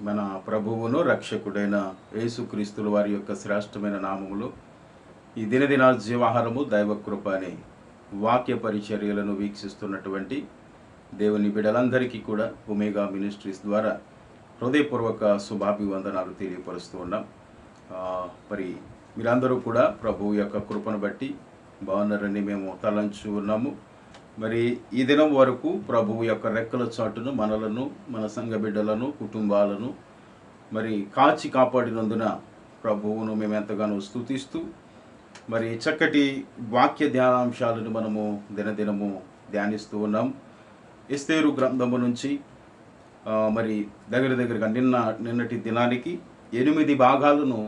మన ప్రభువును రక్షకుడైన యేసుక్రీస్తుల వారి యొక్క శ్రేష్టమైన నామములో ఈ దినదిన జీవాహారము దైవకృప అనే వాక్య పరిచర్యలను వీక్షిస్తున్నటువంటి దేవుని బిడ్డలందరికీ కూడా ఒమేగా మినిస్ట్రీస్ ద్వారా హృదయపూర్వక శుభాభివందనాలు తెలియపరుస్తూ ఉన్నాం. మరి మీరందరూ కూడా ప్రభువు యొక్క కృపను బట్టి బాగున్నారని మేము తలంచు ఉన్నాము. మరి ఈ దినం వరకు ప్రభువు యొక్క రెక్కల చాటును మనలను, మన సంఘ బిడ్డలను, కుటుంబాలను మరి కాచి కాపాడినందున ప్రభువును మేము ఎంతగానో స్తుతిస్తూ మరి చక్కటి వాక్య ధ్యానాంశాలను మనము దినదినము ధ్యానిస్తూ ఉన్నాం. ఎస్తేరు గ్రంథము నుంచి మరి దగ్గరగా నిన్నటి దినానికి 8 భాగాలను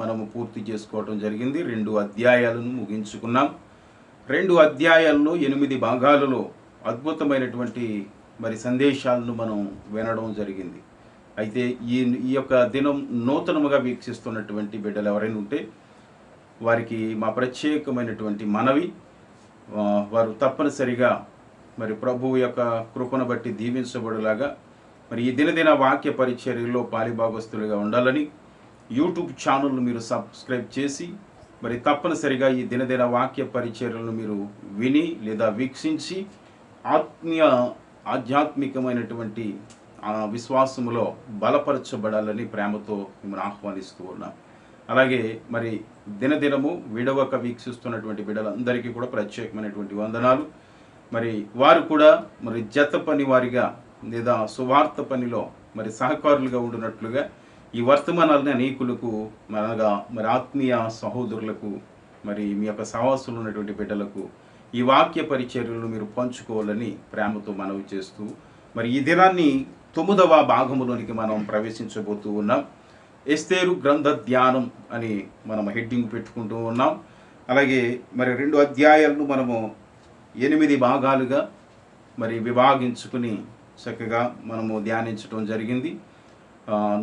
మనము పూర్తి చేసుకోవటం జరిగింది. 2 అధ్యాయాలను ముగించుకున్నాం. 2 అధ్యాయాల్లో 8 భాగాలలో అద్భుతమైనటువంటి మరి సందేశాలను మనం వినడం జరిగింది. అయితే ఈ యొక్క దినం నూతనముగా వీక్షిస్తున్నటువంటి బిడ్డలు ఎవరైనా ఉంటే వారికి మా ప్రత్యేకమైనటువంటి మనవి, వారు తప్పనిసరిగా మరి ప్రభువు యొక్క కృపను బట్టి దీవించబడులాగా మరి ఈ దినదిన వాక్య పరిచర్యలో పాలిభాగస్తులుగా ఉండాలని యూట్యూబ్ ఛానల్ను మీరు సబ్స్క్రైబ్ చేసి మరి తప్పనిసరిగా ఈ దినదిన వాక్య పరిచర్యలను మీరు విని లేదా వీక్షించి ఆధ్యాత్మికమైనటువంటి విశ్వాసములో బలపరచబడాలని ప్రేమతో మిమ్మల్ని ఆహ్వానిస్తూ ఉన్నాం. అలాగే మరి దినదినము విడవక వీక్షిస్తున్నటువంటి బిడ్డలందరికీ కూడా ప్రత్యేకమైనటువంటి వందనాలు. మరి వారు కూడా మరి జత పని వారిగా లేదా సువార్త పనిలో మరి సహకారులుగా ఉండినట్లుగా ఈ వర్తమానాలని అనేకులకు మనగా మరి ఆత్మీయ సహోదరులకు మరి మీ యొక్క సహవాసులు ఉన్నటువంటి బిడ్డలకు ఈ వాక్య పరిచర్యలను మీరు పంచుకోవాలని ప్రేమతో మనవి చేస్తూ మరి ఈ దినాన్ని 9వ భాగములోనికి మనం ప్రవేశించబోతూ ఉన్నాం. ఎస్తేరు గ్రంథ ధ్యానం అని మనం హెడ్డింగ్ పెట్టుకుంటూ ఉన్నాం. అలాగే మరి 2 అధ్యాయాలను మనము 8 భాగాలుగా మరి విభాగించుకుని చక్కగా మనము ధ్యానించడం జరిగింది.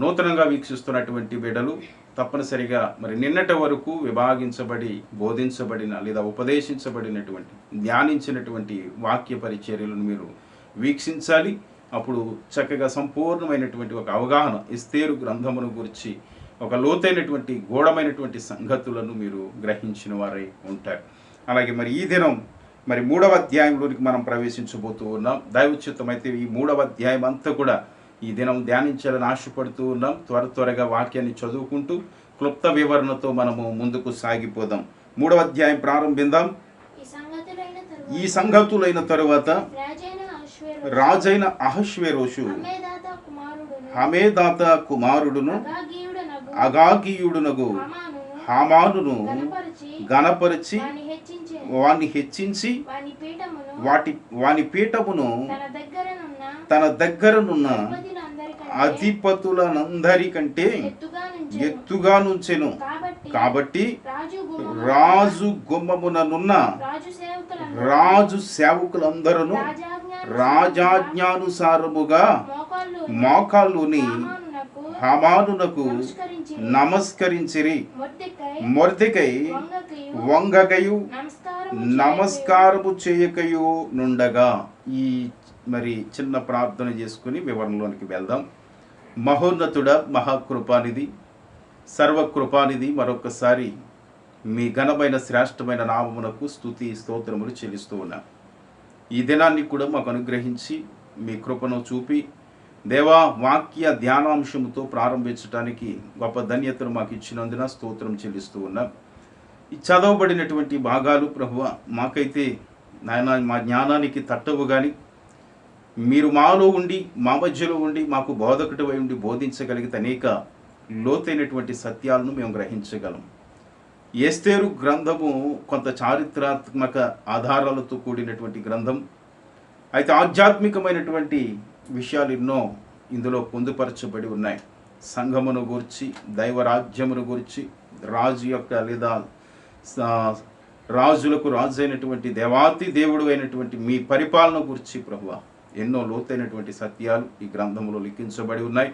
నూతనంగా వీక్షిస్తున్నటువంటి బిడ్డలు తప్పనిసరిగా మరి నిన్నటి వరకు విభాగించబడి బోధించబడిన లేదా ఉపదేశించబడినటువంటి ధ్యానించినటువంటి వాక్య పరిచర్యలను మీరు వీక్షించాలి. అప్పుడు చక్కగా సంపూర్ణమైనటువంటి ఒక అవగాహన ఎస్తేరు గ్రంథమును గురించి ఒక లోతైనటువంటి గూఢమైనటువంటి సంగతులను మీరు గ్రహించిన వారై ఉంటారు. అలాగే మరి ఈ దినం మరి 3వ అధ్యాయంలోనికి మనం ప్రవేశించబోతూ ఉన్నాం. దైవచిత్తమైతే ఈ 3వ అధ్యాయం అంతా కూడా ఈ దినం ధ్యానించాలని ఆశపడుతూ ఉన్నాం. త్వరగా వాక్యాన్ని చదువుకుంటూ క్లుప్త వివరణతో మనము ముందుకు సాగిపోదాం. 3వ అధ్యాయం ప్రారంభిద్దాం. ఈ సంగతులైన తరువాత రాజైన అహష్వేరోషు హమేదాత కుమారుడును అగాగీయుడునగు హామానును గణపరిచి వాని హెచ్చించి వాని పీఠమును తన దగ్గరనున్న అధిపతులనందరికంటే ఎత్తుగా నుంచెను. కాబట్టి రాజు గుమ్మముననున్న రాజు సేవకులందరూ రాజాజ్ఞానుసారముగా మోకాళ్ళుని హామానునకు నమస్కరించిరి. మొర్దెకై వంగకయు నమస్కారము చేయకయు నుండగా. ఈ మరి చిన్న ప్రార్థన చేసుకుని వివరణలోనికి వెళ్దాం. మహోన్నతుడ, మహాకృపానిధి, సర్వకృపానిధి, మరొకసారి మీ ఘనమైన శ్రేష్టమైన నామమునకు స్తుతి స్తోత్రములు చెల్లిస్తూ ఉన్నాం. ఈ దినాన్ని కూడా మాకు అనుగ్రహించి మీ కృపను చూపి దేవా వాక్య ధ్యానాంశముతో ప్రారంభించడానికి గొప్ప ధన్యతను మాకు ఇచ్చినందున స్తోత్రం చెల్లిస్తూ ఉన్నాం. ఈ చదవబడినటువంటి భాగాలు ప్రభువా మాకైతే నాయన మా జ్ఞానానికి తట్టవు, కానీ మీరు మాలో ఉండి మా మధ్యలో ఉండి మాకు బోధకుడివై ఉండి బోధించగలిగితే అనేక లోతైనటువంటి సత్యాలను మేము గ్రహించగలం. ఎస్తేరు గ్రంథము కొంత చారిత్రాత్మక ఆధారాలతో కూడినటువంటి గ్రంథం. అయితే ఆధ్యాత్మికమైనటువంటి విషయాలు ఎన్నో ఇందులో పొందుపరచబడి ఉన్నాయి. సంఘమును గురించి, దైవరాజ్యమును గురించి, రాజు యొక్క లేదా రాజులకు రాజు అయినటువంటి దేవాతి దేవుడు అయినటువంటి మీ పరిపాలన గురించి ప్రభువా ఎన్నో లోతైనటువంటి సత్యాలు ఈ గ్రంథంలో లిఖించబడి ఉన్నాయి.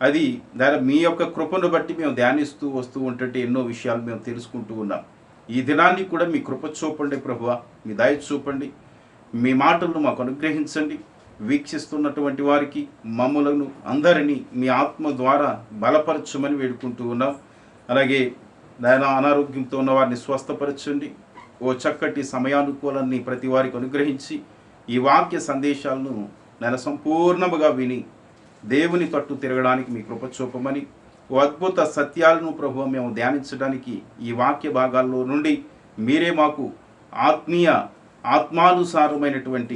అది దాని మీ యొక్క కృపను బట్టి మేము ధ్యానిస్తూ వస్తూ ఉంటుంటే ఎన్నో విషయాలు మేము తెలుసుకుంటూ ఉన్నాం. ఈ దినాన్ని కూడా మీ కృప చూపండి ప్రభువా, మీ దయ చూపండి, మీ మాటలను మాకు అనుగ్రహించండి. వీక్షిస్తున్నటువంటి వారికి మమ్మలను అందరినీ మీ ఆత్మ ద్వారా బలపరచమని వేడుకుంటూ ఉన్నాం. అలాగే నాయన అనారోగ్యంతో ఉన్న వారిని స్వస్థపరచండి. ఓ చక్కటి సమయానుకూలాన్ని ప్రతి వారికి అనుగ్రహించి ఈ వాక్య సందేశాలను సంపూర్ణముగా విని దేవుని తట్టు తిరగడానికి మీ కృప చూపమని, ఓ అద్భుత సత్యాలను ప్రభువా మేము ధ్యానించడానికి ఈ వాక్య భాగాల్లో నుండి మీరే మాకు ఆత్మానుసారమైనటువంటి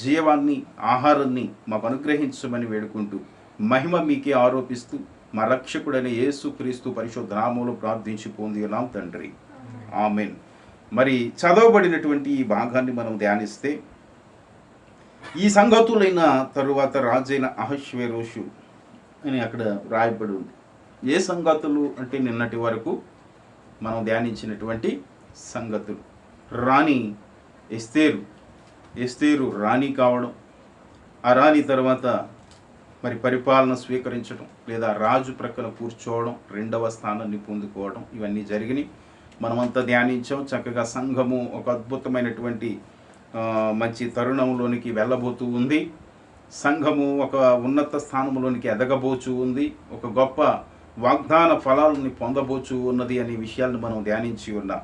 జీవాన్ని, ఆహారాన్ని మాకు అనుగ్రహించమని వేడుకుంటూ మహిమ మీకే ఆరోపిస్తూ మా రక్షకుడైన యేసుక్రీస్తు పరిశుద్ధ నామములో ప్రార్థించి పొంది ఉన్నాం తండ్రి, ఆమెన్. మరి చదవబడినటువంటి ఈ భాగాన్ని మనం ధ్యానిస్తే, ఈ సంగతులైన తరువాత రాజైన అహష్వేరోషు అని అక్కడ రాయబడి ఉంది. ఏ సంగతులు అంటే నిన్నటి వరకు మనం ధ్యానించినటువంటి సంగతులు. రాణి ఎస్తేరు రాణి కావడం, ఆ రాణి తర్వాత మరి పరిపాలన స్వీకరించడం లేదా రాజు ప్రక్కన కూర్చోవడం, రెండవ స్థానాన్ని పొందుకోవడం, ఇవన్నీ జరిగినాయి. మనమంతా ధ్యానించాం. చక్కగా సంఘము ఒక అద్భుతమైనటువంటి మంచి తరుణంలోనికి వెళ్ళబోతూ ఉంది. సంఘము ఒక ఉన్నత స్థానంలోనికి ఎదగబోచు ఉంది. ఒక గొప్ప వాగ్దాన ఫలాలని పొందబోచు ఉన్నది అనే విషయాలను మనం ధ్యానించి ఉన్నాం.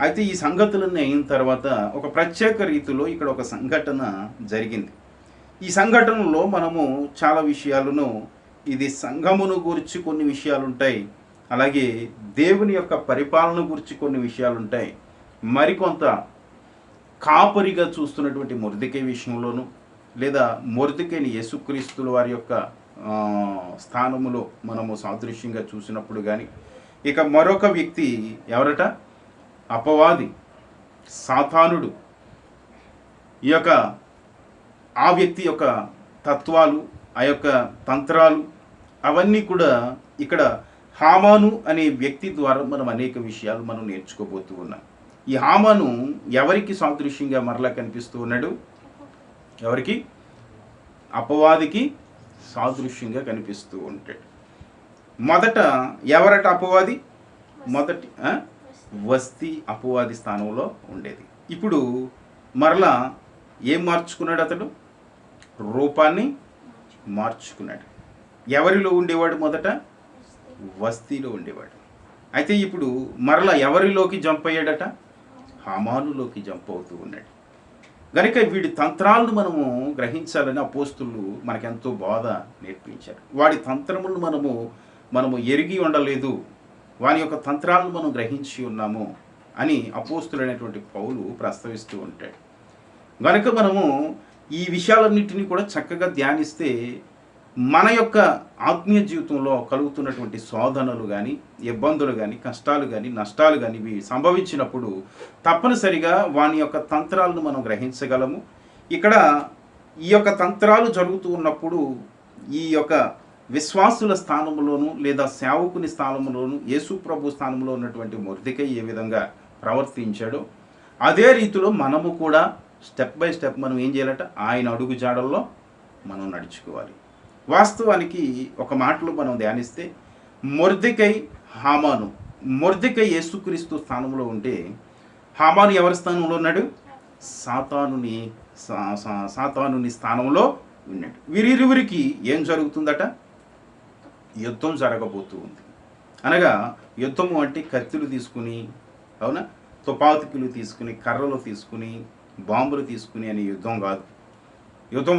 అయితే ఈ సంగతులన్నీ అయిన తర్వాత ఒక ప్రత్యేక రీతిలో ఇక్కడ ఒక సంఘటన జరిగింది. ఈ సంఘటనలో మనము చాలా విషయాలను, ఇది సంఘమును గురించి కొన్ని విషయాలు ఉంటాయి, అలాగే దేవుని యొక్క పరిపాలన గురించి కొన్ని విషయాలు ఉంటాయి, మరికొంత కాపరిగా చూస్తున్నటువంటి మొర్దెకై విషయంలోను, లేదా మొర్దెకైని యేసుక్రీస్తుల వారి యొక్క స్థానములో మనము సాదృశ్యంగా చూసినప్పుడు కానీ, ఇక మరొక వ్యక్తి ఎవరట? అపవాది, సాతానుడు. ఈ యొక్క ఆ వ్యక్తి యొక్క తత్వాలు, ఆ యొక్క తంత్రాలు, అవన్నీ కూడా ఇక్కడ హామాను అనే వ్యక్తి ద్వారా మనం అనేక విషయాలు మనం నేర్చుకోబోతూ ఉన్నాం. ఈ హామాను ఎవరికి సాదృశ్యంగా మరలా కనిపిస్తూ ఉన్నాడు? ఎవరికి? అపవాదికి సాదృశ్యంగా కనిపిస్తూ ఉంటాడు. మొదట ఎవరట అపవాది? మొదటి వస్తీ అపవాది స్థానంలో ఉండేది. ఇప్పుడు మరలా ఏం మార్చుకున్నాడు అతడు? రూపాన్ని మార్చుకున్నాడు. ఎవరిలో ఉండేవాడు? మొదట వస్తీలో ఉండేవాడు. అయితే ఇప్పుడు మరలా ఎవరిలోకి జంప్ అయ్యాడట? హామానులోకి జంప్ అవుతూ ఉన్నాడు. కనుక వీడి తంత్రాలను మనము గ్రహించాలని అపోస్తులు మనకెంతో బోధ నేర్పించారు. వాడి తంత్రములను మనము ఎరిగి ఉండలేదు, వాని యొక్క తంత్రాలను మనం గ్రహించి ఉన్నాము అని అపోస్తులైనటువంటి పౌలు ప్రస్తావిస్తూ ఉంటాడు. కనుక మనము ఈ విషయాలన్నింటినీ కూడా చక్కగా ధ్యానిస్తే మన యొక్క ఆత్మీయ జీవితంలో కలుగుతున్నటువంటి శోధనలు కానీ, ఇబ్బందులు కానీ, కష్టాలు కానీ, నష్టాలు కానీ ఇవి సంభవించినప్పుడు తప్పనిసరిగా వాని యొక్క తంత్రాలను మనం గ్రహించగలము. ఇక్కడ ఈ యొక్క తంత్రాలు జరుగుతూ ఉన్నప్పుడు ఈ యొక్క విశ్వాసుల స్థానంలోను లేదా సేవకుని స్థానంలోను, యేసు ప్రభు స్థానంలో ఉన్నటువంటి మొర్దెకై ఏ విధంగా ప్రవర్తించాడో అదే రీతిలో మనము కూడా స్టెప్ బై స్టెప్ మనం ఏం చేయాలట? ఆయన అడుగు జాడల్లో మనం నడుచుకోవాలి. వాస్తవానికి ఒక మాటలో మనం ధ్యానిస్తే మొర్దెకై, హామాను. మొర్దెకై యేసుక్రీస్తు స్థానంలో ఉంటే హామాను ఎవరి స్థానంలో ఉన్నాడు? సాతానుని స్థానంలో ఉన్నాడు. వీరిరువురికి ఏం జరుగుతుందట? యుద్ధం జరగబోతూ ఉంది. అనగా యుద్ధము అంటే కత్తులు తీసుకుని, అవునా, తుపాకులు తీసుకుని, కర్రలు తీసుకుని, బాంబులు తీసుకుని అనే యుద్ధం కాదు. యుద్ధం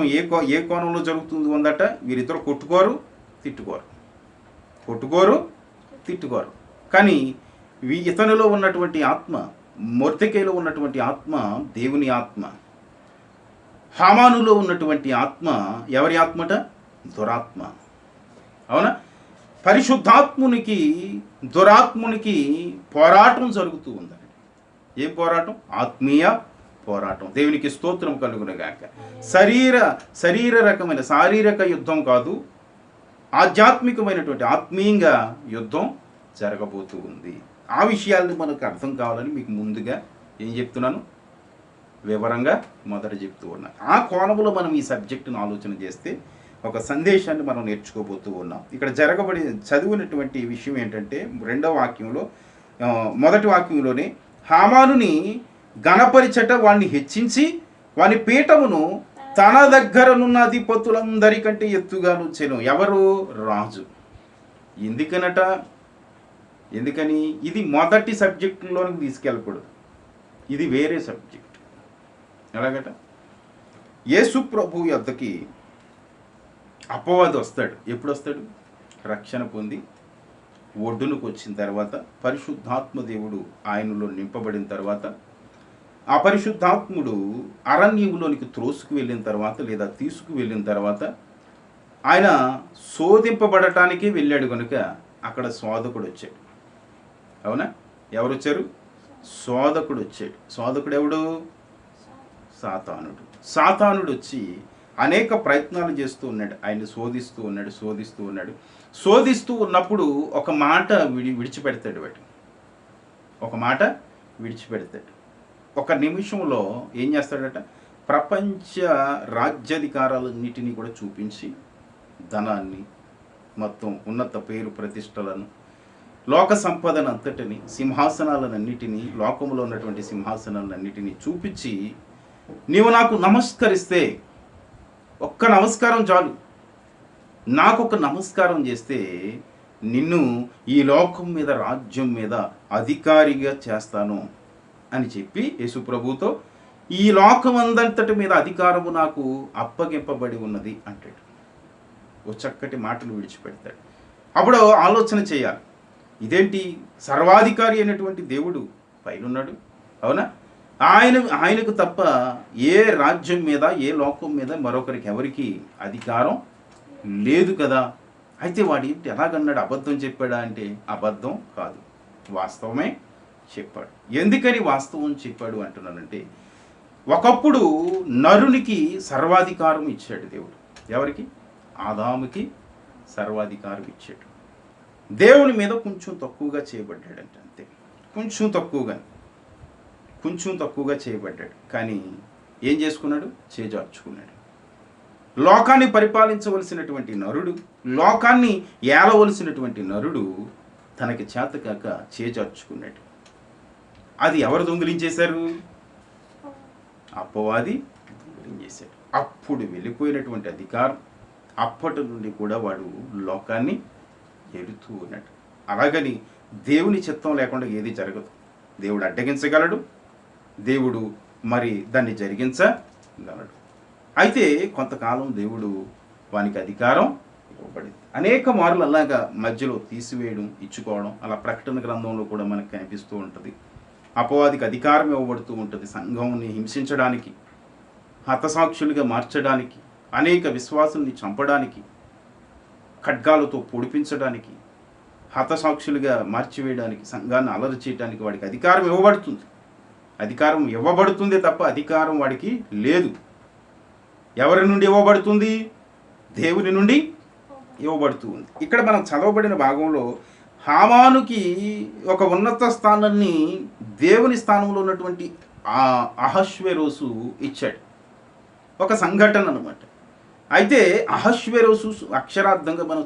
ఏ కోణంలో జరుగుతుంది ఉందట? వీరిద్దరు కొట్టుకోరు, తిట్టుకోరు. కానీ ఇతనిలో ఉన్నటువంటి ఆత్మ, మొర్దెకైలో ఉన్నటువంటి ఆత్మ దేవుని ఆత్మ. హామానులో ఉన్నటువంటి ఆత్మ ఎవరి ఆత్మట? దురాత్మ. అవునా? పరిశుద్ధాత్మునికి దురాత్మునికి పోరాటం జరుగుతూ ఉందండి. ఏం పోరాటం? ఆత్మీయ పోరాటం. దేవునికి స్తోత్రం కలుగునగాక. శారీరక యుద్ధం కాదు, ఆధ్యాత్మికమైనటువంటి ఆత్మీయంగా యుద్ధం జరగబోతూ ఉంది. ఆ విషయాలను మనకు అర్థం కావాలని మీకు ముందుగా ఏం చెప్తున్నాను? వివరంగా మొదట చెప్తూ ఉన్నాను. ఆ కోణంలో మనం ఈ సబ్జెక్టును ఆలోచన చేస్తే ఒక సందేశాన్ని మనం నేర్చుకోబోతూ ఉన్నాం. ఇక్కడ చదివినటువంటి విషయం ఏంటంటే, రెండవ వాక్యంలో, మొదటి వాక్యంలోనే హామానుని గణపరిచట వాణ్ణి హెచ్చించి వాని పీఠమును తన దగ్గరనున్న అధిపతులందరికంటే ఎత్తుగా నుంచెను. ఎవరు? రాజు. ఎందుకనట? ఎందుకని? ఇది మొదటి సబ్జెక్టులోనికి తీసుకెళ్ళకూడదు, ఇది వేరే సబ్జెక్ట్. ఎలాగట? యేసు ప్రభు యొద్దకి అపవాది వస్తాడు. ఎప్పుడు వస్తాడు? రక్షణ పొంది ఒడ్డునకు వచ్చిన తర్వాత, పరిశుద్ధాత్మ దేవుడు ఆయనలో నింపబడిన తర్వాత, ఆ పరిశుద్ధాత్ముడు అరణ్యములోనికి త్రోసుకు వెళ్ళిన తర్వాత లేదా తీసుకు వెళ్ళిన తర్వాత ఆయన శోధింపబడటానికి వెళ్ళాడు కనుక అక్కడ శోధకుడు వచ్చాడు. అవునా? ఎవరు వచ్చారు? శోధకుడు వచ్చాడు. శోధకుడు ఎవడు? సాతానుడు. సాతానుడు వచ్చి అనేక ప్రయత్నాలు చేస్తూ ఉన్నాడు, ఆయన శోధిస్తూ ఉన్నాడు. శోధిస్తూ ఉన్నప్పుడు ఒక మాట విడిచిపెడతాడు. వాడు ఒక మాట విడిచిపెడతాడు. ఒక నిమిషంలో ఏం చేస్తాడట? ప్రపంచ రాజ్యాధికారాలన్నిటినీ కూడా చూపించి, ధనాన్ని, మొత్తం ఉన్నత పేరు ప్రతిష్టలను, లోక సంపదనంతటిని, సింహాసనాలన్నిటినీ, లోకంలో ఉన్నటువంటి సింహాసనాలన్నిటినీ చూపించి, నీవు నాకు నమస్కరిస్తే, ఒక్క నమస్కారం చాలు, నాకు ఒక నమస్కారం చేస్తే నిన్ను ఈ లోకం మీద, రాజ్యం మీద అధికారిగా చేస్తాను అని చెప్పి యేసు ప్రభుతో, ఈ లోకం అందంతటి మీద అధికారము నాకు అప్పగింపబడి ఉన్నది అంటాడు. ఓ చక్కటి మాటలు విడిచిపెడతాడు. అప్పుడు ఆలోచన చేయాలి, ఇదేంటి సర్వాధికారి అయినటువంటి దేవుడు పైనున్నాడు, అవునా? ఆయనకు తప్ప ఏ రాజ్యం మీద, ఏ లోకం మీద మరొకరికి ఎవరికి అధికారం లేదు కదా. అయితే వాడు ఏంటి ఎలాగన్నాడు? అబద్ధం చెప్పాడా అంటే అబద్ధం కాదు, వాస్తవమే చెప్పాడు. ఎందుకని వాస్తవం చెప్పాడు అంటున్నానంటే, ఒకప్పుడు నరునికి సర్వాధికారం ఇచ్చాడు దేవుడు. ఎవరికి? ఆదాముకి సర్వాధికారం ఇచ్చాడు. దేవుని మీద కొంచెం తక్కువగా చేయబడ్డాడంట, అంతే. కొంచెం తక్కువగా చేయబడ్డాడు. కానీ ఏం చేసుకున్నాడు? చేజార్చుకున్నాడు. లోకాన్ని పరిపాలించవలసినటువంటి నరుడు, లోకాన్ని ఏలవలసినటువంటి నరుడు తనకి చేతకాక చేజార్చుకున్నాడు. అది ఎవరు దొంగిలించేశారు? అపవాది దొంగిలించేశాడు. అప్పుడు వెళ్ళిపోయినటువంటి అధికారం అప్పటి నుండి కూడా వాడు లోకాన్ని ఏలుతూ ఉన్నాడు. అలాగని దేవుని చిత్తం లేకుండా ఏది జరగదు. దేవుడు అడ్డగించగలడు, దేవుడు మరి దాన్ని జరిగించగలడు. అయితే కొంతకాలం దేవుడు వానికి అధికారం ఇవ్వబడింది. అనేక మార్లు అలాగా మధ్యలో తీసివేయడం, ఇచ్చుకోవడం, అలా ప్రకటన గ్రంథంలో కూడా మనకు కనిపిస్తూ ఉంటుంది. అపవాదికి అధికారం ఇవ్వబడుతూ ఉంటుంది, సంఘంని హింసించడానికి, హతసాక్షులుగా మార్చడానికి, అనేక విశ్వాసుల్ని చంపడానికి, ఖడ్గాలతో పొడిపించడానికి, హతసాక్షులుగా మార్చివేయడానికి, సంఘాన్ని అలరి చేయడానికి వాడికి అధికారం ఇవ్వబడుతుంది. అధికారం ఇవ్వబడుతుందే తప్ప అధికారం వాడికి లేదు. ఎవరి నుండి ఇవ్వబడుతుంది? దేవుని నుండి ఇవ్వబడుతుంది. ఇక్కడ మనం చదవబడిన భాగంలో హామానుకి ఒక ఉన్నత స్థానాన్ని దేవుని స్థానంలో ఉన్నటువంటి అహష్వేరోసు ఇచ్చాడు. ఒక సంఘటన అన్నమాట. అయితే అహష్వేరోసు అక్షరార్థంగా మనం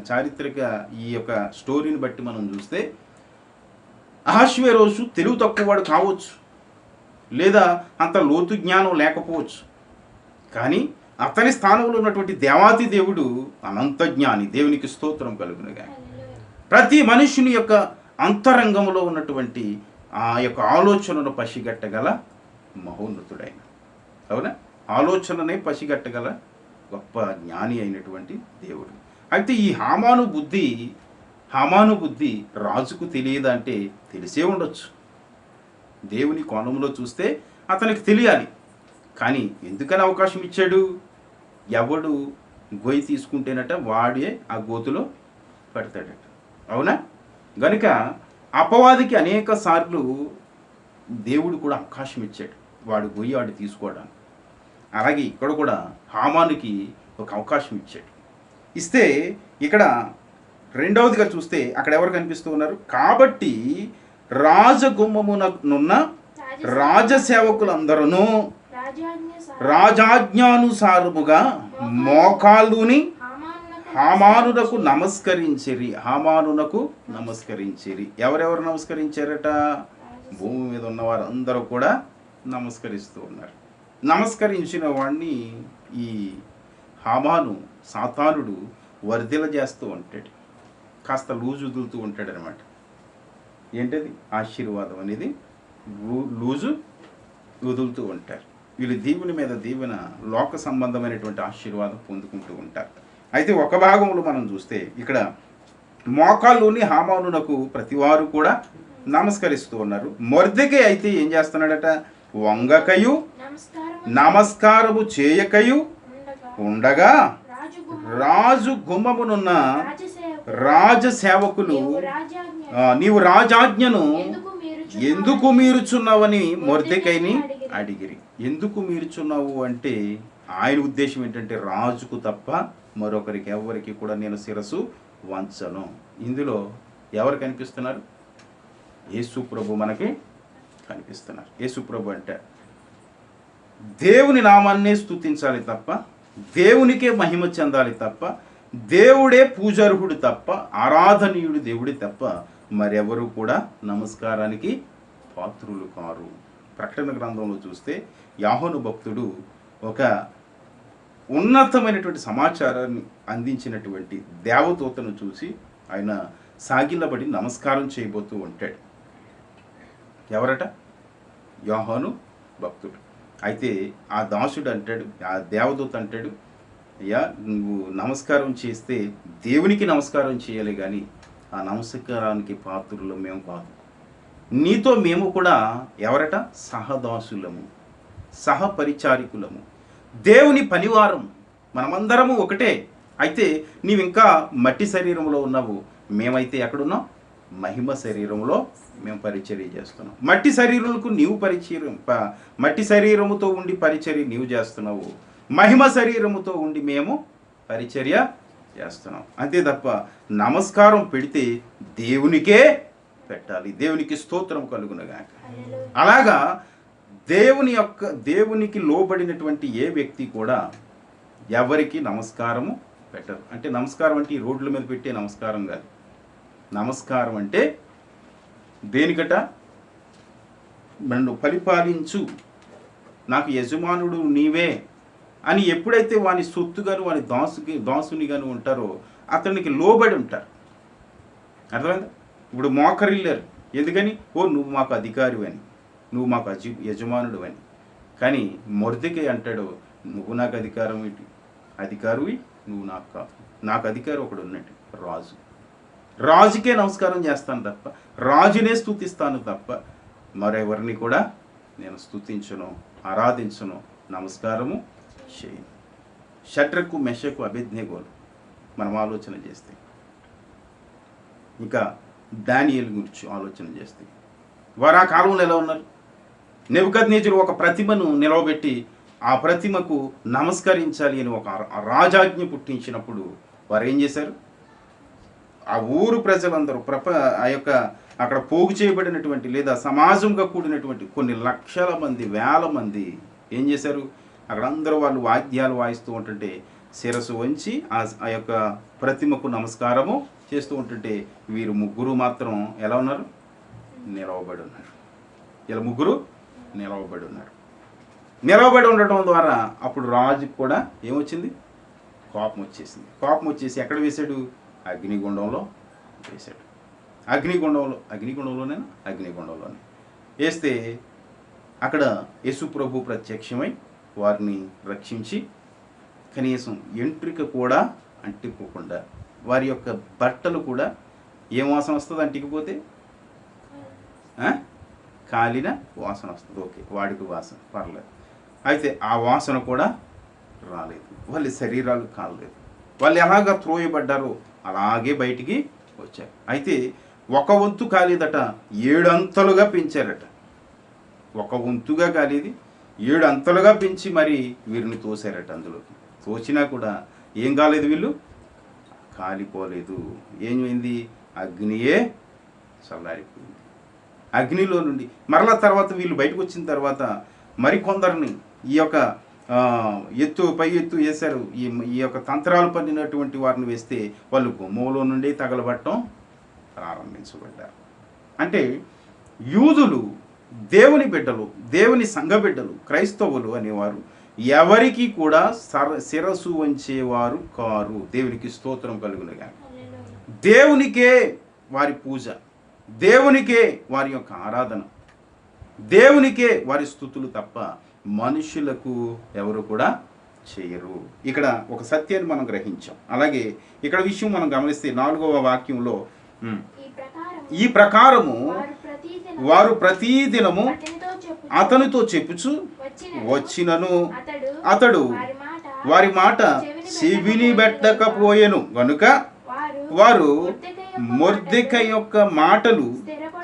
చారిత్రక ఈ యొక్క స్టోరీని బట్టి మనం చూస్తే, అహష్వేరోసు తెలివి తక్కువవాడు కావచ్చు, లేదా అంత లోతు జ్ఞానం లేకపోవచ్చు. కానీ అతని స్థానంలో ఉన్నటువంటి దేవాతి దేవుడు అనంత జ్ఞాని. దేవునికి స్తోత్రం కలుగునుగా. ప్రతి మనుషుని యొక్క అంతరంగంలో ఉన్నటువంటి ఆ యొక్క ఆలోచనను పసిగట్టగల మహోన్నతుడైన, అవునా? ఆలోచననే పసిగట్టగల గొప్ప జ్ఞాని అయినటువంటి దేవుడు. అయితే ఈ హామాను బుద్ధి రాజుకు తెలియదంటే తెలిసే ఉండొచ్చు. దేవుని కోణంలో చూస్తే అతనికి తెలియాలి. కానీ ఎందుకని అవకాశం ఇచ్చాడు? ఎవడు గొయ్యి తీసుకుంటేనట వాడే ఆ గోతులో పడతాడట, అవునా? గనుక అపవాదికి అనేక సార్లు దేవుడు కూడా అవకాశం ఇచ్చాడు వాడు గొయ్యి వాడు తీసుకోవడానికి. అలాగే ఇక్కడ కూడా హామానుకి ఒక అవకాశం ఇచ్చాడు. ఇస్తే ఇక్కడ రెండవదిగా చూస్తే అక్కడ ఎవరు కనిపిస్తూ ఉన్నారు? కాబట్టి రాజగుమ్మమునున్న రాజసేవకులందరూ రాజాజ్ఞానుసారముగా మోకాలుని హామానునకు నమస్కరించిరి. ఎవరెవరు నమస్కరించారట? భూమి మీద ఉన్న వారందరూ కూడా నమస్కరిస్తూ ఉన్నారు. నమస్కరించిన వాడిని ఈ హామాను సాతానుడు వర్ధిల చేస్తూ ఉంటాడు, కాస్త లూజు వదులుతూ ఉంటాడు అనమాట. ఏంటది? ఆశీర్వాదం అనేది లూజు వదులుతూ ఉంటారు. వీళ్ళు దీవుని మీద దీవెన, లోక సంబంధమైనటువంటి ఆశీర్వాదం పొందుకుంటూ ఉంటారు. అయితే ఒక భాగంలో మనం చూస్తే ఇక్కడ మోకాల్లోని హామానునకు ప్రతివారు కూడా నమస్కరిస్తూ ఉన్నారు. మొర్దెకై అయితే ఏం చేస్తున్నాడట? వంగకయు నమస్కారము చేయకయు ఉండగా రాజు గుమ్మమునున్న రాజసేవకులు నీవు రాజాజ్ఞను ఎందుకు మీరుచున్నావని మొర్దెకైని అడిగిరి. ఎందుకు మీరుచున్నావు అంటే ఆయన ఉద్దేశం ఏంటంటే రాజుకు తప్ప మరొకరికి ఎవరికి కూడా నేను శిరస్సు వంచను. ఇందులో ఎవరు కనిపిస్తున్నారు? యేసు ప్రభు మనకి కనిపిస్తున్నారు. యేసు ప్రభు అంటే దేవుని నామాన్నే స్తుతించాలి తప్ప, దేవునికే మహిమ చెందాలి తప్ప, దేవుడే పూజార్హుడు తప్ప, ఆరాధనీయుడు దేవుడే తప్ప మరెవరు కూడా నమస్కారానికి పాత్రులు కారు. ప్రకటన గ్రంథంలో చూస్తే యోహాను భక్తుడు ఒక ఉన్నతమైనటువంటి సమాచారాన్ని అందించినటువంటి దేవదూతను చూసి ఆయన సాగిలబడి నమస్కారం చేయబోతూ ఉంటాడు. ఎవరట? యోహాను భక్తుడు. అయితే ఆ దాసుడు అంటాడు, ఆ దేవదూత అంటాడు, అయ్యా నువ్వు నమస్కారం చేస్తే దేవునికి నమస్కారం చేయాలి, కానీ ఆ నమస్కారానికి పాత్రులు మేము కాదు. నీతో మేము కూడా ఎవరట? సహదాసులము, సహపరిచారికులము, దేవుని పనివారం, మనమందరము ఒకటే. అయితే నీవు ఇంకా మట్టి శరీరంలో ఉన్నావు, మేమైతే ఎక్కడున్నాం? మహిమ శరీరంలో మేము పరిచర్య చేస్తున్నాం. మట్టి శరీరులకు నీవు మట్టి శరీరముతో ఉండి పరిచర్య నీవు చేస్తున్నావు, మహిమ శరీరముతో ఉండి మేము పరిచర్య చేస్తున్నాం. అంతే తప్ప నమస్కారం పెడితే దేవునికే పెట్టాలి, దేవునికి స్తోత్రం కలుగునగాక. అలాగా దేవునికి లోబడినటువంటి ఏ వ్యక్తి కూడా ఎవరికి నమస్కారము పెట్టరు. అంటే నమస్కారం అంటే ఈ రోడ్ల మీద పెట్టే నమస్కారం కాదు. నమస్కారం అంటే దేనికట? నన్ను పరిపాలించు, నాకు యజమానుడు నీవే అని ఎప్పుడైతే వాని సొత్తుగాను వాని దాసునిగాను ఉంటారో అతనికి లోబడి ఉంటారు. అర్థమైందా? ఇప్పుడు మోకరిల్లారు. ఎందుకని? ఓ నువ్వు మాకు అధికారి అని, నువ్వు మాకు యజమానుడు అని. కానీ మొర్దెకై అంటాడు, నువ్వు నాకు అధికారం ఏంటి? అధికారివి నువ్వు నాకు కాదు. నాకు అధికారి ఒకడు ఉన్నట్టు, రాజు. రాజుకే నమస్కారం చేస్తాను తప్ప, రాజునే స్తుతిస్తాను తప్ప మరెవరిని కూడా నేను స్తుతించను, ఆరాధించను, నమస్కారము చేయను. షడ్రకు, మెషకు, అబేద్నెగోలు మనం ఆలోచన చేస్తే, ఇంకా దానియేలు గురించి ఆలోచన చేస్తే, వారు ఆ కాలంలో ఎలా ఉన్నారు? నెబుకద్నెజరు ఒక ప్రతిమను నిలవబెట్టి ఆ ప్రతిమకు నమస్కరించాలి అని ఒక రాజాజ్ఞ పుట్టించినప్పుడు వారు ఏం చేశారు? ఆ ఊరు ప్రజలందరూ ఆ యొక్క అక్కడ పోగు చేయబడినటువంటి లేదా సమాజంగా కూడినటువంటి కొన్ని లక్షల మంది, వేల మంది ఏం చేశారు? అక్కడ అందరూ వాళ్ళు వాద్యాలు వాయిస్తూ ఉంటుంటే శిరస్సు వంచి ఆ యొక్క ప్రతిమకు నమస్కారము చేస్తూ ఉంటుంటే వీరు ముగ్గురు మాత్రం ఎలా ఉన్నారు? నిలవబడి ఉన్నారు. ఇలా ముగ్గురు నిలవబడి ఉన్నారు. నిలవబడి ఉండటం ద్వారా అప్పుడు రాజుకు కూడా ఏమొచ్చింది? కోపం వచ్చేసింది. కోపం వచ్చేసి ఎక్కడ వేశాడు? అగ్నిగుండంలో వేశాడు. అగ్నిగుండంలోనే వేస్తే అక్కడ యేసు ప్రభు ప్రత్యక్షమై వారిని రక్షించి కనీసం ఎంట్రిక కూడా అంటిపోకుండా, వారి యొక్క బట్టలు కూడా ఏం వాసన వస్తుంది అంటికిపోతే? కాలిన వాసన వస్తుంది. ఓకే, వాడికి వాసన పర్లేదు. అయితే ఆ వాసన కూడా రాలేదు, వాళ్ళ శరీరాలు కాలేదు. వాళ్ళు ఎలాగ త్రోయబడ్డారో అలాగే బయటికి వచ్చారు. అయితే ఒక వంతు కాలేదట, 7 అంతలుగా పెంచారట. ఒక వంతుగా కాలేదు, 7 అంతలుగా పెంచి మరి వీరిని తోసారట. అందులోకి తోసినా కూడా ఏం కాలేదు, వీళ్ళు కాలిపోలేదు. ఏమైంది? అగ్నియే చల్లారిపోయింది. అగ్నిలో నుండి మరలా తర్వాత వీళ్ళు బయటకు వచ్చిన తర్వాత మరికొందరిని ఈ యొక్క పై ఎత్తు వేశారు. ఈ యొక్క తంత్రాలు పడినటువంటి వారిని వేస్తే వాళ్ళు గుమ్మంలో నుండి తగలబట్టడం ప్రారంభించబడ్డారు. అంటే యూదులు దేవుని బిడ్డలు, దేవుని సంఘ బిడ్డలు, క్రైస్తవులు అనేవారు ఎవరికి కూడా శిరసు వంచేవారు కారు. దేవునికి స్తోత్రం కలుగునుగా. దేవునికే వారి పూజ, దేవునికే వారి యొక్క ఆరాధన, దేవునికే వారి స్తుతులు తప్ప మనుషులకు ఎవరు కూడా చేయరు. ఇక్కడ ఒక సత్యాన్ని మనం గ్రహించాం. అలాగే ఇక్కడ విషయం మనం గమనిస్తే 4వ వాక్యంలో ఈ ప్రకారము వారు ప్రతిదినము అతనితో చెప్పుచు వచ్చినను అతడు వారి మాట చెవిని పెట్టకపోయెను గనుక వారు మొర్దెకై యొక్క మాటలు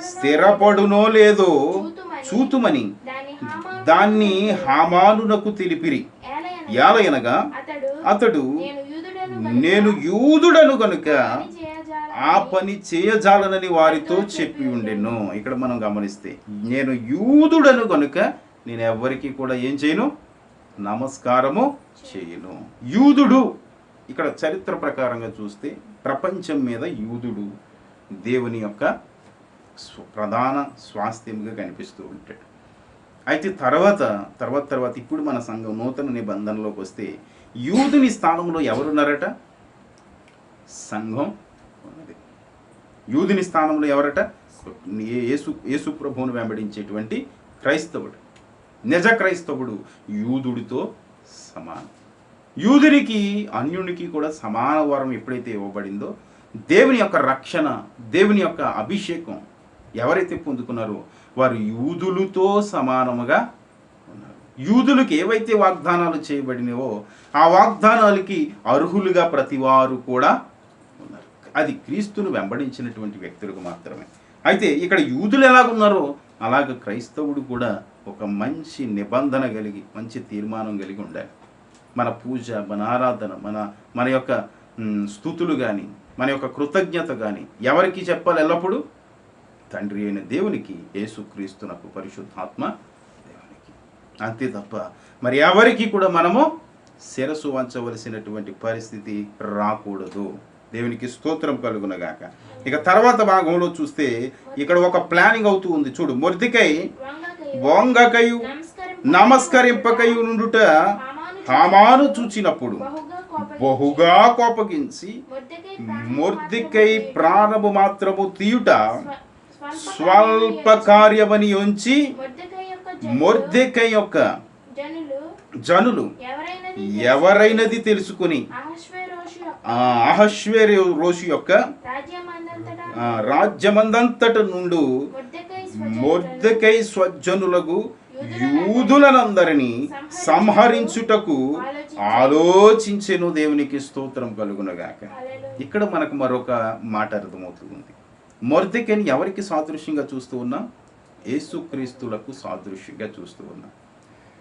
స్థిరపడునో లేదో చూతుమని దాన్ని హామానునకు తెలిపిరి. యాలయనగా అతడు నేను యూదుడను గనుక ఆ పని చేయజాలనని వారితో చెప్పి ఉండెను. ఇక్కడ మనం గమనిస్తే నేను యూదుడను గనుక నేను ఎవరికి కూడా ఏం చేయను, నమస్కారము చేయను. యూదుడు ఇక్కడ చరిత్ర ప్రకారంగా చూస్తే ప్రపంచం మీద యూదుడు దేవుని యొక్క ప్రధాన స్వాస్థ్యముగా కనిపిస్తూ ఉంటాడు. అయితే తర్వాత ఇప్పుడు మన సంఘం నూతన నిబంధనలోకి వస్తే యూదుని స్థానంలో ఎవరున్నారట? సంఘం ఉన్నది. యూదుని స్థానంలో ఎవరట? యేసు ప్రభువును వెంబడించేటువంటి క్రైస్తవుడు. నిజ క్రైస్తవుడు యూదుడితో సమానం. యూదునికి అన్యునికి కూడా సమాన వరం ఎప్పుడైతే ఇవ్వబడిందో, దేవుని యొక్క రక్షణ, దేవుని యొక్క అభిషేకం ఎవరైతే పొందుకున్నారో వారు యూదులతో సమానముగా ఉన్నారు. యూదులకు ఏవైతే వాగ్దానాలు చేయబడినవో ఆ వాగ్దానాలకి అర్హులుగా ప్రతివారు కూడా ఉన్నారు. అది క్రీస్తును వెంబడించినటువంటి వ్యక్తులకు మాత్రమే. అయితే ఇక్కడ యూదులు ఎలాగున్నారో అలాగ క్రైస్తవుడు కూడా ఒక మంచి నిబంధన కలిగి, మంచి తీర్మానం కలిగి ఉండాలి. మన పూజ, మన ఆరాధన, మన యొక్క స్తుతులు కానీ, మన యొక్క కృతజ్ఞత కానీ ఎవరికి చెప్పాలి? ఎల్లప్పుడూ తండ్రి అయిన దేవునికి, యేసుక్రీస్తునకు, పరిశుద్ధాత్మ దేవునికి. అంతే తప్ప మరి ఎవరికి కూడా మనము శిరసు వంచవలసినటువంటి పరిస్థితి రాకూడదు. దేవునికి స్తోత్రం కలుగునగాక. ఇక తర్వాత భాగంలో చూస్తే ఇక్కడ ఒక ప్లానింగ్ అవుతూ ఉంది. చూడు, మొర్దెకై వంగకయు నమస్కరింపకయు నుండుట హామాను చూచినప్పుడు బహుగా కోపగించి మొర్దెకై ప్రాణము మాత్రము తీయుట స్వల్ప కార్యమని ఉంచి మొర్దెకై యొక్క జనులు ఎవరైనది తెలుసుకుని అహష్వేరోషు యొక్క రాజ్యమందంతట నుండు మొర్దెకై స్వజనులకు యూదులనందరినీ సంహరించుటకు ఆలోచించెను. దేవునికి స్తోత్రం కలుగునగాక. ఇక్కడ మనకు మరొక మాట అర్థమవుతుంది. మొర్దెకైని ఎవరికి సాదృశ్యంగా చూస్తూ ఉన్నాం? యేసుక్రీస్తులకు సాదృశ్యంగా చూస్తూ ఉన్నాం.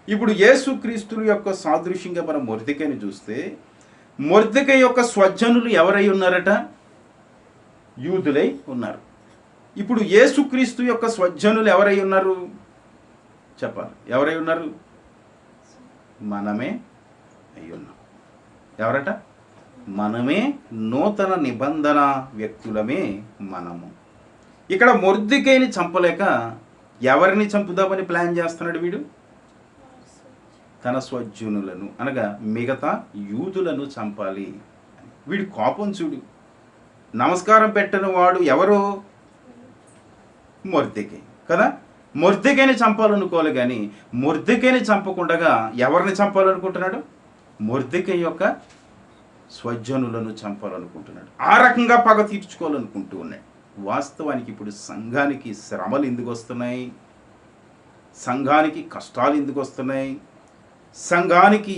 ఇప్పుడు యేసుక్రీస్తుల యొక్క సాదృశ్యంగా మనం మొర్దెకైని చూస్తే, మొర్దెకై యొక్క స్వజనులు ఎవరై ఉన్నారట? యూదులై ఉన్నారు. ఇప్పుడు యేసుక్రీస్తు యొక్క స్వజనులు ఎవరై ఉన్నారు? చెప్పాలి. ఎవరై ఉన్నారు? మనమే అయి ఉన్నాం. ఎవరట? మనమే. నూతన నిబంధన వ్యక్తులమే మనము. ఇక్కడ మొర్దెకైని చంపలేక ఎవరిని చంపుదామని ప్లాన్ చేస్తున్నాడు వీడు? తన స్వజనులను, అనగా మిగతా యూదులను చంపాలి. వీడి కోపం చూడు. నమస్కారం పెట్టని వాడు ఎవరు? మొర్దెకై కదా. మొర్దెకైని చంపాలనుకోవాలి, కానీ మొర్దెకైని చంపకుండా ఎవరిని చంపాలనుకుంటున్నాడు? మొర్దెకై యొక్క స్వజనులను చంపాలనుకుంటున్నాడు. ఆ రకంగా పగ తీర్చుకోవాలనుకుంటూ ఉన్నాడు. వాస్తవానికి ఇప్పుడు సంఘానికి శ్రమలు ఎందుకు వస్తున్నాయి? సంఘానికి కష్టాలు ఎందుకు వస్తున్నాయి? సంఘానికి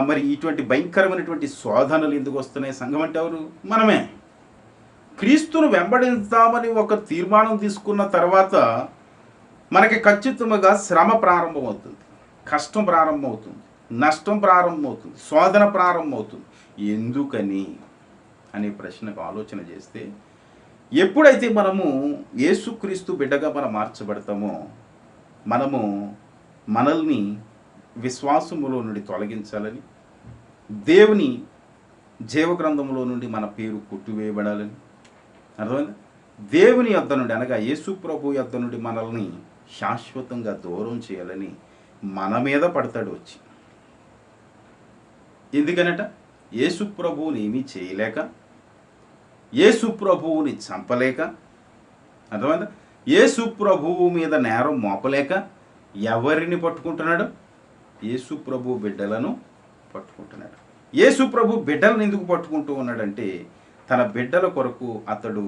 మరి ఇటువంటి భయంకరమైనటువంటి శోధనలు ఎందుకు వస్తున్నాయి? సంఘం అంటే ఎవరు? మనమే. క్రీస్తును వెంబడిస్తామని ఒక తీర్మానం తీసుకున్న తర్వాత మనకి ఖచ్చితంగా శ్రమ ప్రారంభమవుతుంది, కష్టం ప్రారంభమవుతుంది, నష్టం ప్రారంభమవుతుంది, శోధన ప్రారంభమవుతుంది. ఎందుకని అనే ప్రశ్నకు ఆలోచన చేస్తే, ఎప్పుడైతే మనము యేసుక్రీస్తు బిడ్డగా మనం మార్చబడతామో, మనము మనల్ని విశ్వాసములో నుండి తొలగించాలని, దేవుని జీవగ్రంథంలో నుండి మన పేరు కొట్టివేయబడాలని, అర్థమైందా? దేవుని యొద్ద నుండి, అనగా యేసు ప్రభు యొద్ద నుండి మనల్ని శాశ్వతంగా దూరం చేయాలని మన మీద పడతాడు వచ్చి. ఎందుకనట? యేసు ప్రభువుని ఏమీ చేయలేక, యేసు ప్రభువుని చంపలేక, అర్థమైందా? యేసు ప్రభువు మీద నేరం మోపలేక ఎవరిని పట్టుకుంటున్నాడు? యేసు ప్రభు బిడ్డలను పట్టుకుంటున్నాడు. యేసు ప్రభు బిడ్డలను ఎందుకు పట్టుకుంటూ ఉన్నాడంటే తన బిడ్డల కొరకు అతడు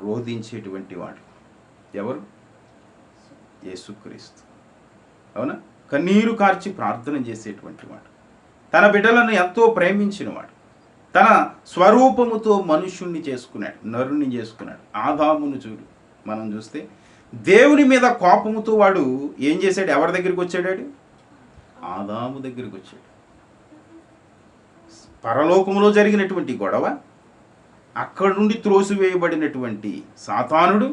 రోధించేటువంటి వాడు. ఎవరు? యేసుక్రీస్తు. అవునా? కన్నీరు కార్చి ప్రార్థన చేసేటువంటి వాడు, తన బిడ్డలను ఎంతో ప్రేమించినవాడు, తన స్వరూపముతో మనుష్యుణ్ణి చేసుకున్నాడు, నరుణ్ణి చేసుకున్నాడు. ఆదామును చూడు, మనం చూస్తే దేవుని మీద కోపముతో వాడు ఏం చేశాడు? ఎవరి దగ్గరికి వచ్చాడు? ఆదాము దగ్గరికి వచ్చాడు. పరలోకములో జరిగినటువంటి గొడవ, అక్కడి నుండి త్రోసివేయబడినటువంటి సాతానుడు,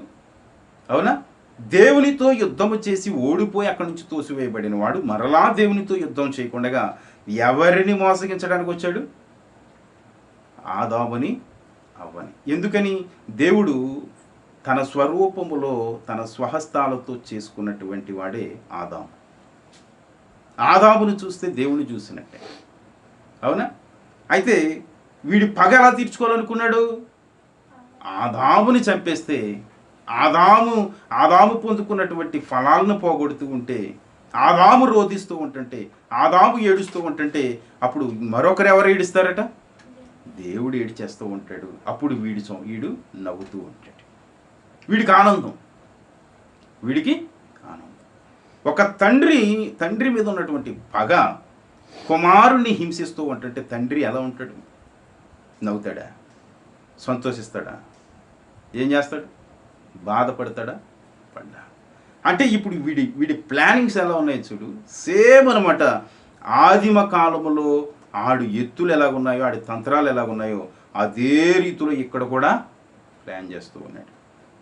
అవునా, దేవునితో యుద్ధము చేసి ఓడిపోయి అక్కడి నుంచి తోసివేయబడిన వాడు మరలా దేవునితో యుద్ధం చేయకుండా ఎవరిని మోసగించడానికి వచ్చాడు? ఆదాముని, అవ్వని. ఎందుకని? దేవుడు తన స్వరూపములో తన స్వహస్తాలతో చేసుకున్నటువంటి వాడే ఆదాము. ఆదామును చూస్తే దేవుని చూసినట్టే, అవునా? అయితే వీడి పగ ఎలా తీర్చుకోవాలనుకున్నాడు? ఆదాముని చంపేస్తే ఆదాము పొందుకున్నటువంటి ఫలాలను పోగొడుతూ ఉంటే, ఆదాము రోధిస్తూ ఉంటుంటే, ఆదాము ఏడుస్తూ ఉంటుంటే, అప్పుడు మరొకరు ఎవరు ఏడుస్తారట? దేవుడు ఏడిచేస్తూ ఉంటాడు. అప్పుడు వీడు నవ్వుతూ ఉంటాడు. వీడికి ఆనందం. ఒక తండ్రి మీద ఉన్నటువంటి పగ కుమారుని హింసిస్తూ ఉంటుంటే తండ్రి ఎలా ఉంటాడు? నవ్వుతాడా? సంతోషిస్తాడా? ఏం చేస్తాడు? బాధపడతాడా? పడ్డా. అంటే ఇప్పుడు వీడి ప్లానింగ్స్ ఎలా ఉన్నాయి చూడు. సేమ్ అనమాట. ఆదిమ కాలములో ఆడు ఎత్తులు ఎలాగున్నాయో, ఆడి తంత్రాలు ఎలాగున్నాయో అదే రీతిలో ఇక్కడ కూడా ప్లాన్ చేస్తూ ఉన్నాడు.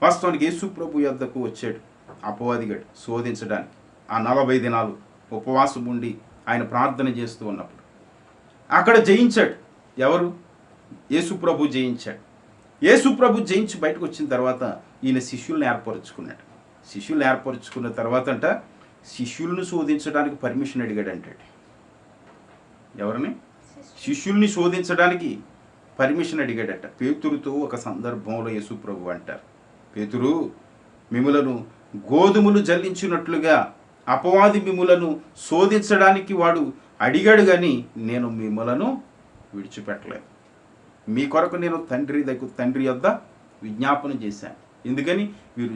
వాస్తవానికి యేసు ప్రభు యొద్దకు వచ్చాడు అపవాదిగాడు శోధించడానికి. ఆ 40 దినాలు ఉపవాసం ఉండి ఆయన ప్రార్థన చేస్తూ ఉన్నప్పుడు అక్కడ జయించాడు. ఎవరు? యేసు ప్రభు జయించాడు. యేసు ప్రభు జయించి బయటకు వచ్చిన తర్వాత ఈయన శిష్యుల్ని ఏర్పరచుకున్నాడు. శిష్యుల్ని ఏర్పరచుకున్న తర్వాత శిష్యులను శోధించడానికి పర్మిషన్ అడిగాడంటాడు. ఎవరిని? శిష్యుల్ని శోధించడానికి పర్మిషన్ అడిగాడట. పేతురుతో ఒక సందర్భంలో యేసు ప్రభు అంటారు, పేతురు, మిమ్ములను గోధుమలు జల్లించినట్లుగా అపవాది మిమ్ములను శోధించడానికి వాడు అడిగాడు, కానీ నేను మిమ్మలను విడిచిపెట్టలేదు. మీ కొరకు నేను తండ్రి యొద్ద విజ్ఞాపన చేశాను. ఎందుకని? వీరు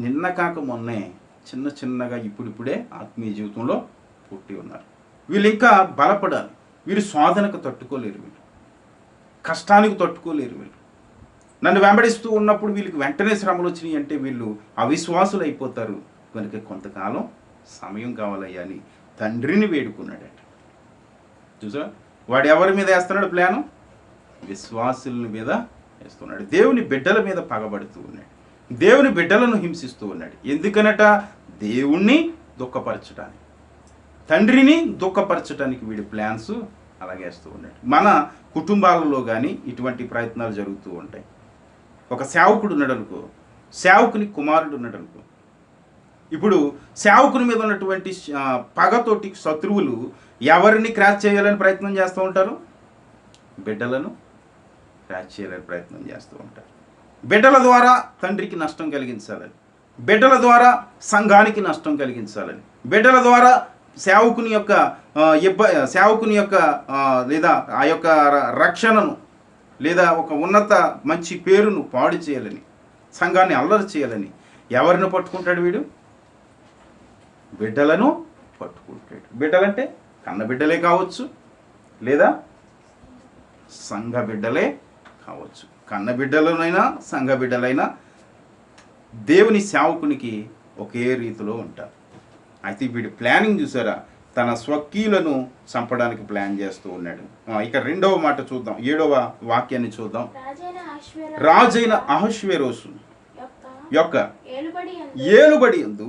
నిన్న కాక మొన్నే చిన్నగా ఇప్పుడిప్పుడే ఆత్మీయ జీవితంలో పుట్టి ఉన్నారు. వీళ్ళు ఇంకా బలపడాలి. వీరు శోధనకు తట్టుకోలేరు, వీళ్ళు కష్టానికి తట్టుకోలేరు. వీళ్ళు నన్ను వెంబడిస్తూ ఉన్నప్పుడు వీళ్ళకి వెంటనే శ్రమలు వచ్చినాయి అంటే వీళ్ళు అవిశ్వాసులు అయిపోతారు. కనుక కొంతకాలం సమయం కావాలయ్యా అని తండ్రిని వేడుకున్నాడట. చూసా, వాడు ఎవరి మీద వేస్తున్నాడు ప్లాను? విశ్వాసుల మీద వేస్తున్నాడు. దేవుని బిడ్డల మీద పగబడుతూ ఉన్నాడు. దేవుని బిడ్డలను హింసిస్తూ ఉన్నాడు. ఎందుకనట? దేవుణ్ణి దుఃఖపరచడానికి, తండ్రిని దుఃఖపరచడానికి వీడి ప్లాన్స్ అలాగేస్తూ ఉన్నాడు. మన కుటుంబాలలో కానీ ఇటువంటి ప్రయత్నాలు జరుగుతూ ఉంటాయి. ఒక సేవకుడు ఉన్నాడు అనుకో, సేవకుని కుమారుడు ఉన్నాడు అనుకో. ఇప్పుడు సేవకుని మీద ఉన్నటువంటి పగతోటి శత్రువులు ఎవరిని క్రాచ్ చేయాలని ప్రయత్నం చేస్తూ ఉంటారు? బిడ్డలను క్రాచ్ చేయాలని ప్రయత్నం చేస్తూ ఉంటారు. బిడ్డల ద్వారా తండ్రికి నష్టం కలిగించాలని, బిడ్డల ద్వారా సంఘానికి నష్టం కలిగించాలని, బిడ్డల ద్వారా సేవకుని యొక్క లేదా ఆ యొక్క రక్షణను లేదా ఒక ఉన్నత మంచి పేరును పాడు చేయాలని, సంఘాన్ని అల్లరి చేయాలని ఎవరిని పట్టుకుంటాడు వీడు? బిడ్డలను పట్టుకుంటాడు. బిడ్డలంటే కన్న బిడ్డలే కావచ్చు, లేదా సంఘ బిడ్డలే కావచ్చు. కన్న బిడ్డలనైనా సంఘ బిడ్డలైనా దేవుని సేవకునికి ఒకే రీతిలో ఉంటారు. అయితే వీడి ప్లానింగ్ చూసారా? తన స్వకీయులను చంపడానికి ప్లాన్ చేస్తూ ఉన్నాడు. ఇక రెండవ మాట చూద్దాం, 7వ వాక్యాన్ని చూద్దాం. రాజైన అహష్వేరోసు యొక్క ఏలుబడి యందు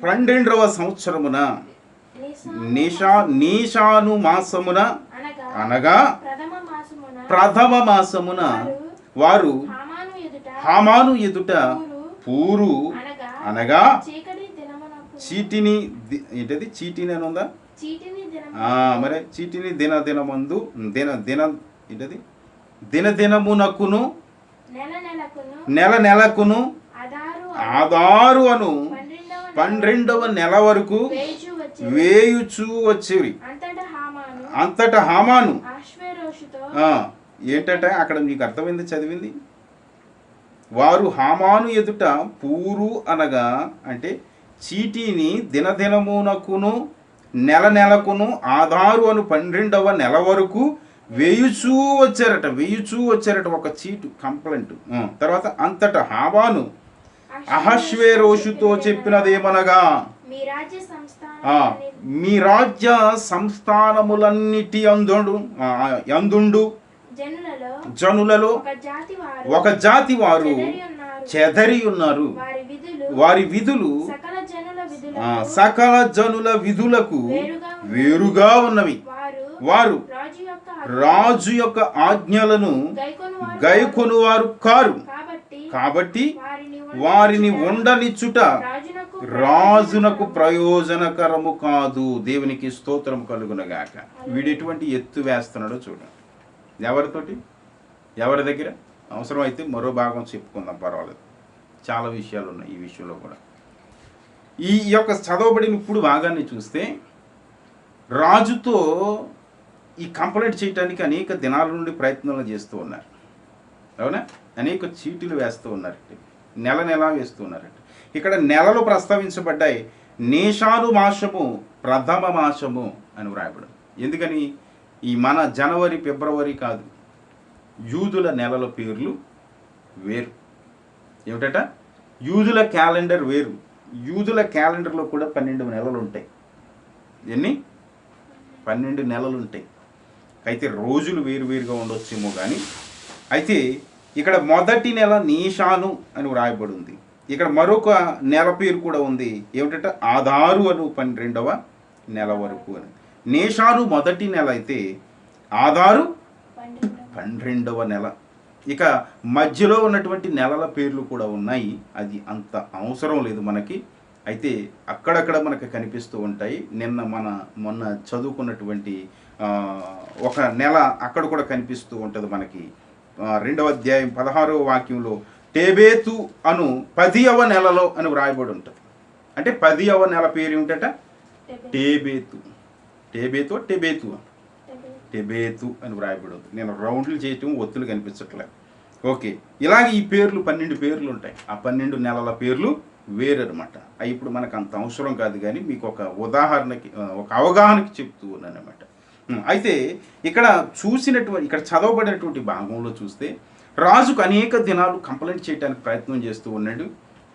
12వ సంవత్సరమున నీషాను మాసమున అనగా ప్రథమ మాసమున వారు హామాను ఎదుట పూరు అనగా చీటిని ఏంటది చీటిని అని ఉందా మరి చీటిని దినదినమందు ఏంటది దినదినమునకును నెల నెలకును ఆధారు అను 12వ నెల వరకు వేయుచూ వచ్చేవి. అంతటా హామాను ఏంటంటే అక్కడ మీకు అర్థమైంది చదివింది. వారు హామాను ఎదుట పూరు అనగా అంటే చీటీని దినదినమునకును నెల నెలకును ఆధారు అను 12వ నెల వరకు వేయుచూ వచ్చారట ఒక చీటు కంప్లైంట్. తర్వాత అంతటా హామాను అహష్వేరోషుతో చెప్పినదేమనగా మీ రాజ్య సంస్థానములన్నిటి అందుండు జనులలో ఒక జాతి వారు చెదరి ఉన్నారు. వారి విధులు సకల జనుల విధులకు వేరుగా ఉన్నవి. వారు రాజు యొక్క ఆజ్ఞలను గైకొనువారు కారు. కాబట్టి వారిని ఉండనిచ్చుట రాజునకు ప్రయోజనకరము కాదు. దేవునికి స్తోత్రం కలుగునగాక. వీడు ఎటువంటి ఎత్తు వేస్తున్నాడో చూడండి. ఎవరితోటి, ఎవరి దగ్గర? అవసరమైతే మరో భాగం చెప్పుకుందాం, పర్వాలేదు, చాలా విషయాలు ఉన్నాయి ఈ విషయంలో కూడా. ఈ యొక్క చదవబడిన ఇప్పుడు భాగాన్ని చూస్తే రాజుతో ఈ కంప్లైంట్ చేయడానికి అనేక దినాల నుండి ప్రయత్నాలు చేస్తూ ఉన్నారు. అవునా? అనేక చీటీలు వేస్తూ ఉన్నారంటే, నెల వేస్తూ ఉన్నారంటే. ఇక్కడ నెలలు ప్రస్తావించబడ్డాయి. నీషాను మాసము ప్రథమ మాసము అని వ్రాయబడు. ఎందుకని? ఈ మన జనవరి ఫిబ్రవరి కాదు, యూదుల నెలల పేర్లు వేరు. ఏమిటట? యూదుల క్యాలెండర్ వేరు. యూదుల క్యాలెండర్లో కూడా 12 నెలలు ఉంటాయి. ఎన్ని? 12 నెలలు ఉంటాయి. అయితే రోజులు వేరువేరుగా ఉండొచ్చేమో కానీ, అయితే ఇక్కడ మొదటి నెల నీషాను అని వ్రాయబడి ఉంది. ఇక్కడ మరొక నెల పేరు కూడా ఉంది. ఏమిటంటే ఆధారు అను 12వ నెల వరకు అని. నీషాను మొదటి నెల అయితే ఆధారు 12వ నెల. ఇక మధ్యలో ఉన్నటువంటి నెలల పేర్లు కూడా ఉన్నాయి. అది అంత అవసరం లేదు మనకి. అయితే అక్కడక్కడ మనకు కనిపిస్తూ ఉంటాయి. మొన్న చదువుకున్నటువంటి ఒక నెల అక్కడ కూడా కనిపిస్తూ ఉంటుంది మనకి. 2వ అధ్యాయం 16వ వాక్యంలో టేబేతు అను 10వ నెలలో అని వ్రాయబడి ఉంటుంది. అంటే 10వ నెల పేరు ఏమిటట? టేబేతు అని వ్రాయబడి ఉంటుంది. నేను రౌండ్లు చేయటం, ఒత్తులు కనిపించట్లేదు. ఓకే, ఇలాగే ఈ పేర్లు 12 పేర్లు ఉంటాయి. ఆ 12 నెలల పేర్లు వేరనమాట. అవి ఇప్పుడు మనకు అంత అవసరం కాదు, కానీ మీకు ఒక ఉదాహరణకి, ఒక అవగాహనకి చెప్తూ ఉన్నాను అనమాట. అయితే ఇక్కడ చదవబడినటువంటి భాగంలో చూస్తే రాజుకు అనేక దినాలు కంప్లైంట్ చేయడానికి ప్రయత్నం చేస్తూ ఉన్నాడు.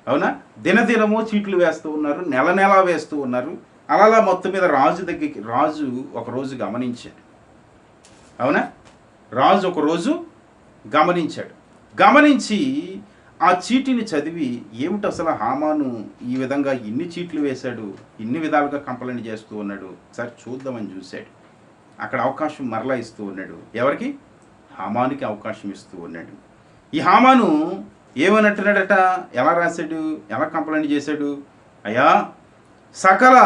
అవునా? దినదినమో చీట్లు వేస్తూ ఉన్నారు, నెల వేస్తూ ఉన్నారు. అలా మొత్తం మీద రాజు ఒకరోజు గమనించాడు. అవునా? రాజు ఒకరోజు గమనించి ఆ చీటిని చదివి, ఏమిటి అసలు హామాను ఈ విధంగా ఇన్ని చీట్లు వేశాడు, ఇన్ని విధాలుగా కంప్లైంట్ చేస్తూ ఉన్నాడు, సరే చూద్దామని చూశాడు. అక్కడ అవకాశం మరలా ఇస్తూ ఉన్నాడు. ఎవరికి? హామానుకి అవకాశం ఇస్తూ ఉన్నాడు. ఈ హామాను ఏమనంటున్నాడట? ఎలా రాశాడు, ఎలా కంప్లైంట్ చేశాడు? అయ్యా, సకల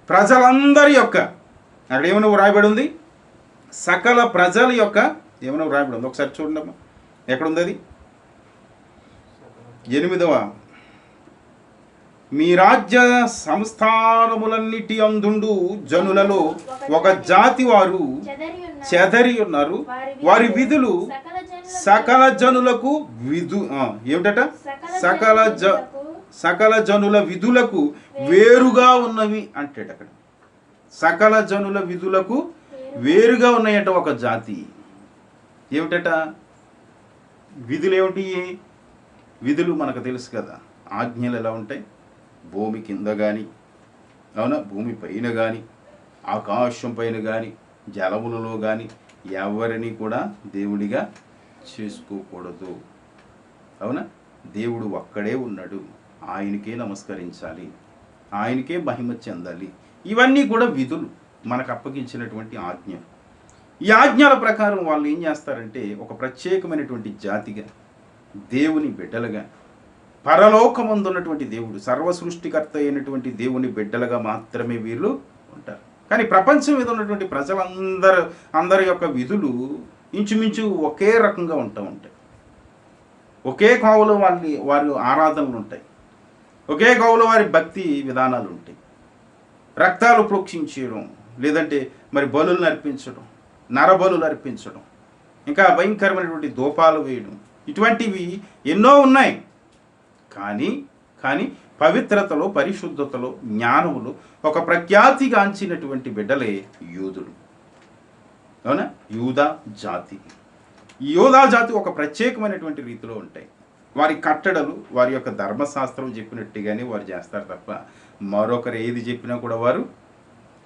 ప్రజలందరి యొక్క, అక్కడ ఏమైనా వ్రాయబడి ఉంది? సకల ప్రజల యొక్క ఏమైనా వ్రాయబడి ఉంది? ఒకసారి చూడండి అమ్మా, ఎక్కడుంది అది? 8వ, మీ రాజ్య సంస్థానములన్నిటి అందుండు జనులలో ఒక జాతి వారు చెదరి ఉన్నారు. వారి విధులు సకల జనులకు ఏమిటట? సకల జనుల విధులకు వేరుగా ఉన్నవి అంటాడు అక్కడ. సకల జనుల విధులకు వేరుగా ఉన్నాయట ఒక జాతి. ఏమిటట? విధులు ఏమిటి? విధులు మనకు తెలుసు కదా. ఆజ్ఞలు ఎలా ఉంటాయి? భూమి కింద కానీ, అవునా, భూమి పైన కానీ, ఆకాశం పైన కానీ, జలములలో కానీ ఎవరిని కూడా దేవుడిగా చేసుకోకూడదు. అవునా? దేవుడు ఒక్కడే ఉన్నాడు, ఆయనకే నమస్కరించాలి, ఆయనకే మహిమ చెందాలి. ఇవన్నీ కూడా విధులు, మనకు అప్పగించినటువంటి ఆజ్ఞలు. ఈ ఆజ్ఞల ప్రకారం వాళ్ళు ఏం చేస్తారంటే, ఒక ప్రత్యేకమైనటువంటి జాతిగా, దేవుని బిడ్డలుగా, పరలోకమందున్నటువంటి దేవుడు, సర్వ సృష్టికర్త అయినటువంటి దేవుని బిడ్డలుగా మాత్రమే వీళ్ళు ఉంటారు. కానీ ప్రపంచం మీద ఉన్నటువంటి అందరి యొక్క విధులు ఇంచుమించు ఒకే రకంగా ఉంటాయి. ఒకే కోవలో వారి ఆరాధనలు ఉంటాయి. ఒకే కోవలో వారి భక్తి విధానాలు ఉంటాయి. రక్తాలు ప్రోక్షించడం, లేదంటే మరి బలులు అర్పించడం, నరబలులు అర్పించడం, ఇంకా భయంకరమైనటువంటి దూపాలు వేయడం, ఇటువంటివి ఎన్నో ఉన్నాయి. కానీ పవిత్రతలో, పరిశుద్ధతలో, జ్ఞానములో ఒక ప్రఖ్యాతిగాంచినటువంటి బిడ్డలే యూదులు. అవునా? యూదా జాతి. ఈ యూదా జాతి ఒక ప్రత్యేకమైనటువంటి రీతిలో ఉంటాయి. వారి కట్టడలు, వారి యొక్క ధర్మశాస్త్రం చెప్పినట్టుగానే వారు చేస్తారు తప్ప మరొకరు ఏది చెప్పినా కూడా వారు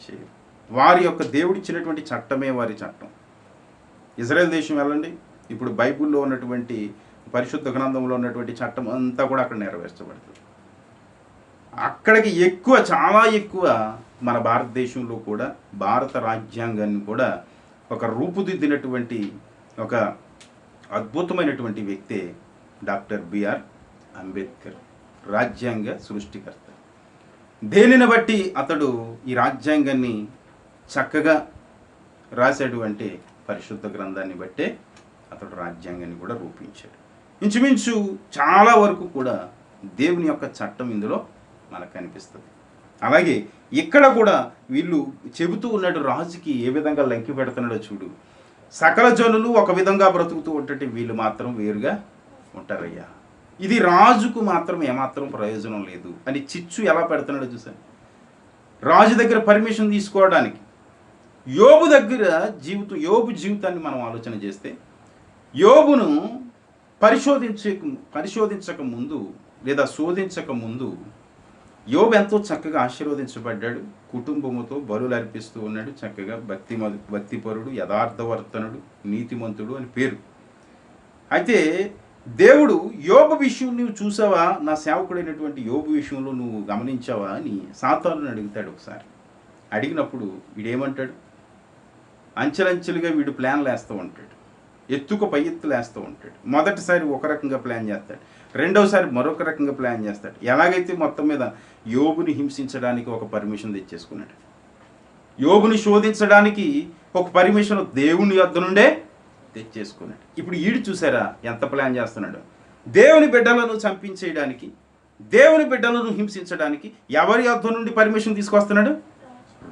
చేయరు. వారి యొక్క దేవుడిచ్చినటువంటి చట్టమే వారి చట్టం. ఇజ్రాయెల్ దేశం వెళ్ళండి, ఇప్పుడు బైబిల్లో ఉన్నటువంటి పరిశుద్ధ గ్రంథంలో ఉన్నటువంటి చట్టం అంతా కూడా అక్కడ నెరవేర్చబడుతుంది. అక్కడికి చాలా ఎక్కువ మన భారతదేశంలో కూడా భారత రాజ్యాంగాన్ని కూడా ఒక రూపుదిద్దినటువంటి ఒక అద్భుతమైనటువంటి వ్యక్తే డాక్టర్ బిఆర్ అంబేద్కర్, రాజ్యాంగ సృష్టికర్త. దేనిని బట్టి అతడు ఈ రాజ్యాంగాన్ని చక్కగా రాశాడు అంటే పరిశుద్ధ గ్రంథాన్ని బట్టే అతడు రాజ్యాంగాన్ని కూడా రూపించాడు. ఇంచుమించు చాలా వరకు కూడా దేవుని యొక్క చట్టం ఇందులో మనకు కనిపిస్తుంది. అలాగే ఇక్కడ కూడా వీళ్ళు చెబుతూ ఉన్నాడు, రాజుకి ఏ విధంగా లంకి పెడుతున్నాడో చూడు. సకల జనులు ఒక విధంగా బ్రతుకుతూ ఉంటే వీళ్ళు మాత్రం వేరుగా ఉంటారయ్యా. ఇది రాజుకు మాత్రం ఏమాత్రం ప్రయోజనం లేదు అని చిచ్చు ఎలా పెడుతున్నాడో చూసాను. రాజు దగ్గర పర్మిషన్ తీసుకోవడానికి యోబు దగ్గర యోబు జీవితాన్ని మనం ఆలోచన చేస్తే, యోబును పరిశోధించక ముందు లేదా శోధించక ముందు యోబు ఎంతో చక్కగా ఆశీర్వదించబడ్డాడు. కుటుంబముతో బలులు అర్పిస్తూ ఉన్నాడు. చక్కగా భక్తిపరుడు, యథార్థవర్తనుడు, నీతిమంతుడు అని పేరు. అయితే దేవుడు యోబు విషయం నువ్వు చూసావా, నా సేవకుడైనటువంటి యోబు విషయంలో నువ్వు గమనించావా అని సాతానుని అడుగుతాడు. ఒకసారి అడిగినప్పుడు వీడేమంటాడు, అంచెలంచెలుగా వీడు ప్లాన్లు వేస్తూ ఉంటాడు, ఎత్తుకు పై ఎత్తులు వేస్తూ ఉంటాడు. మొదటిసారి ఒక రకంగా ప్లాన్ చేస్తాడు, రెండవసారి మరొక రకంగా ప్లాన్ చేస్తాడు. ఎలాగైతే మొత్తం మీద యోబుని హింసించడానికి ఒక పర్మిషన్ తెచ్చేసుకున్నాడు, యోబుని శోధించడానికి ఒక పర్మిషన్ దేవుని యొద్ద నుండే తెచ్చేసుకున్నాడు. ఇప్పుడు ఈడు చూసారా ఎంత ప్లాన్ చేస్తున్నాడు. దేవుని బిడ్డలను చంపించేయడానికి, దేవుని బిడ్డలను హింసించడానికి ఎవరి యొద్ద నుండి పర్మిషన్ తీసుకొస్తున్నాడు?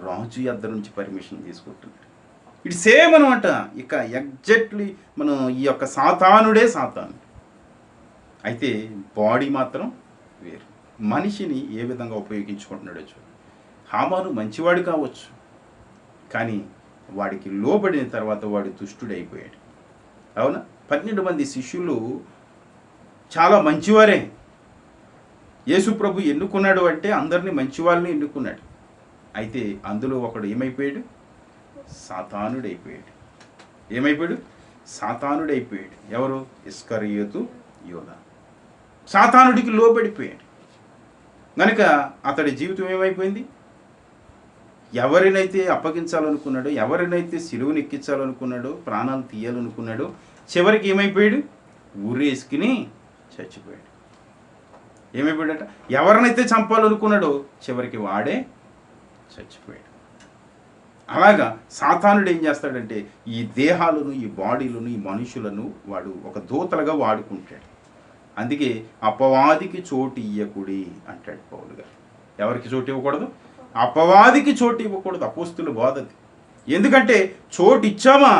రాజు యొద్ద నుంచి పర్మిషన్ తీసుకుంటున్నాడు. ఇటు సేమ్ అనమాట. ఇక ఎగ్జాక్ట్లీ మనం ఈ యొక్క సాతానుడే సాతానుడు. అయితే బాడీ మాత్రం వేరు. మనిషిని ఏ విధంగా ఉపయోగించుకుంటున్నాడో చూడు. హామాను మంచివాడు కావచ్చు, కానీ వాడికి లోబడిన తర్వాత వాడు దుష్టుడైపోయాడు. అవునా? 12 మంది శిష్యులు చాలా మంచివారే. యేసు ప్రభు ఎన్నుకున్నాడు అంటే అందరినీ మంచి వాళ్ళని ఎన్నుకున్నాడు. అయితే అందులో ఒకడు ఏమైపోయాడు? సాతానుడైపోయాడు. ఏమైపోయాడు? సాతానుడైపోయాడు. ఎవరు? ఇస్కరియోతు యోధా. సాతానుడికి లోబడిపోయాడు కనుక అతడి జీవితం ఏమైపోయింది? ఎవరినైతే అప్పగించాలనుకున్నాడో, ఎవరినైతే సిలువను ఎక్కించాలనుకున్నాడో, ప్రాణాలు తీయాలనుకున్నాడో, చివరికి ఏమైపోయాడు? ఊరేసుకుని చచ్చిపోయాడు. ఏమైపోయాడట? ఎవరినైతే చంపాలనుకున్నాడో చివరికి వాడే చచ్చిపోయాడు. అలాగా సాతానుడు ఏం చేస్తాడంటే ఈ దేహాలను, ఈ బాడీలను, ఈ మనుషులను వాడు ఒక దూతలుగా వాడుకుంటాడు. అందుకే అపవాదికి చోటు ఇయ్యకుడి అంటాడు పౌలు గారు. ఎవరికి చోటు ఇవ్వకూడదు? అపవాదికి చోటు ఇవ్వకూడదు. అపోస్తుల బోధది. ఎందుకంటే చోటు ఇచ్చామా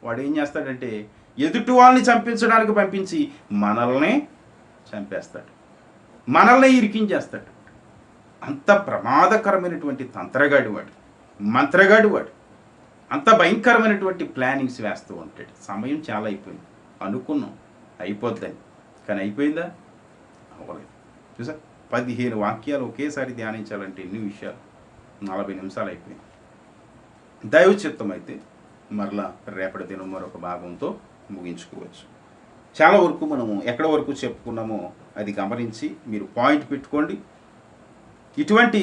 వాడు ఏం చేస్తాడంటే ఎదుటి వాళ్ళని చంపించడానికి పంపించి మనల్ని చంపేస్తాడు, మనల్ని ఇరికించేస్తాడు. అంత ప్రమాదకరమైనటువంటి తంత్రగాడు వాడు, మంత్రగాడు వాడు. అంత భయంకరమైనటువంటి ప్లానింగ్స్ వేస్తూ ఉంటాడు. సమయం చాలా అయిపోయింది, అనుకున్నాం అయిపోద్దని, కానీ అయిపోయిందా? అవ్వలేదు. చూసా, 15 వాక్యాలు ఒకేసారి ధ్యానించాలంటే ఎన్ని విషయాలు? 40 నిమిషాలు అయిపోయింది. దైవ చిత్తం అయితే మరలా రేపటి దినం మరొక భాగంతో ముగించుకోవచ్చు. చాలా వరకు మనము ఎక్కడ వరకు చెప్పుకున్నామో అది గమనించి మీరు పాయింట్ పెట్టుకోండి. ఇటువంటి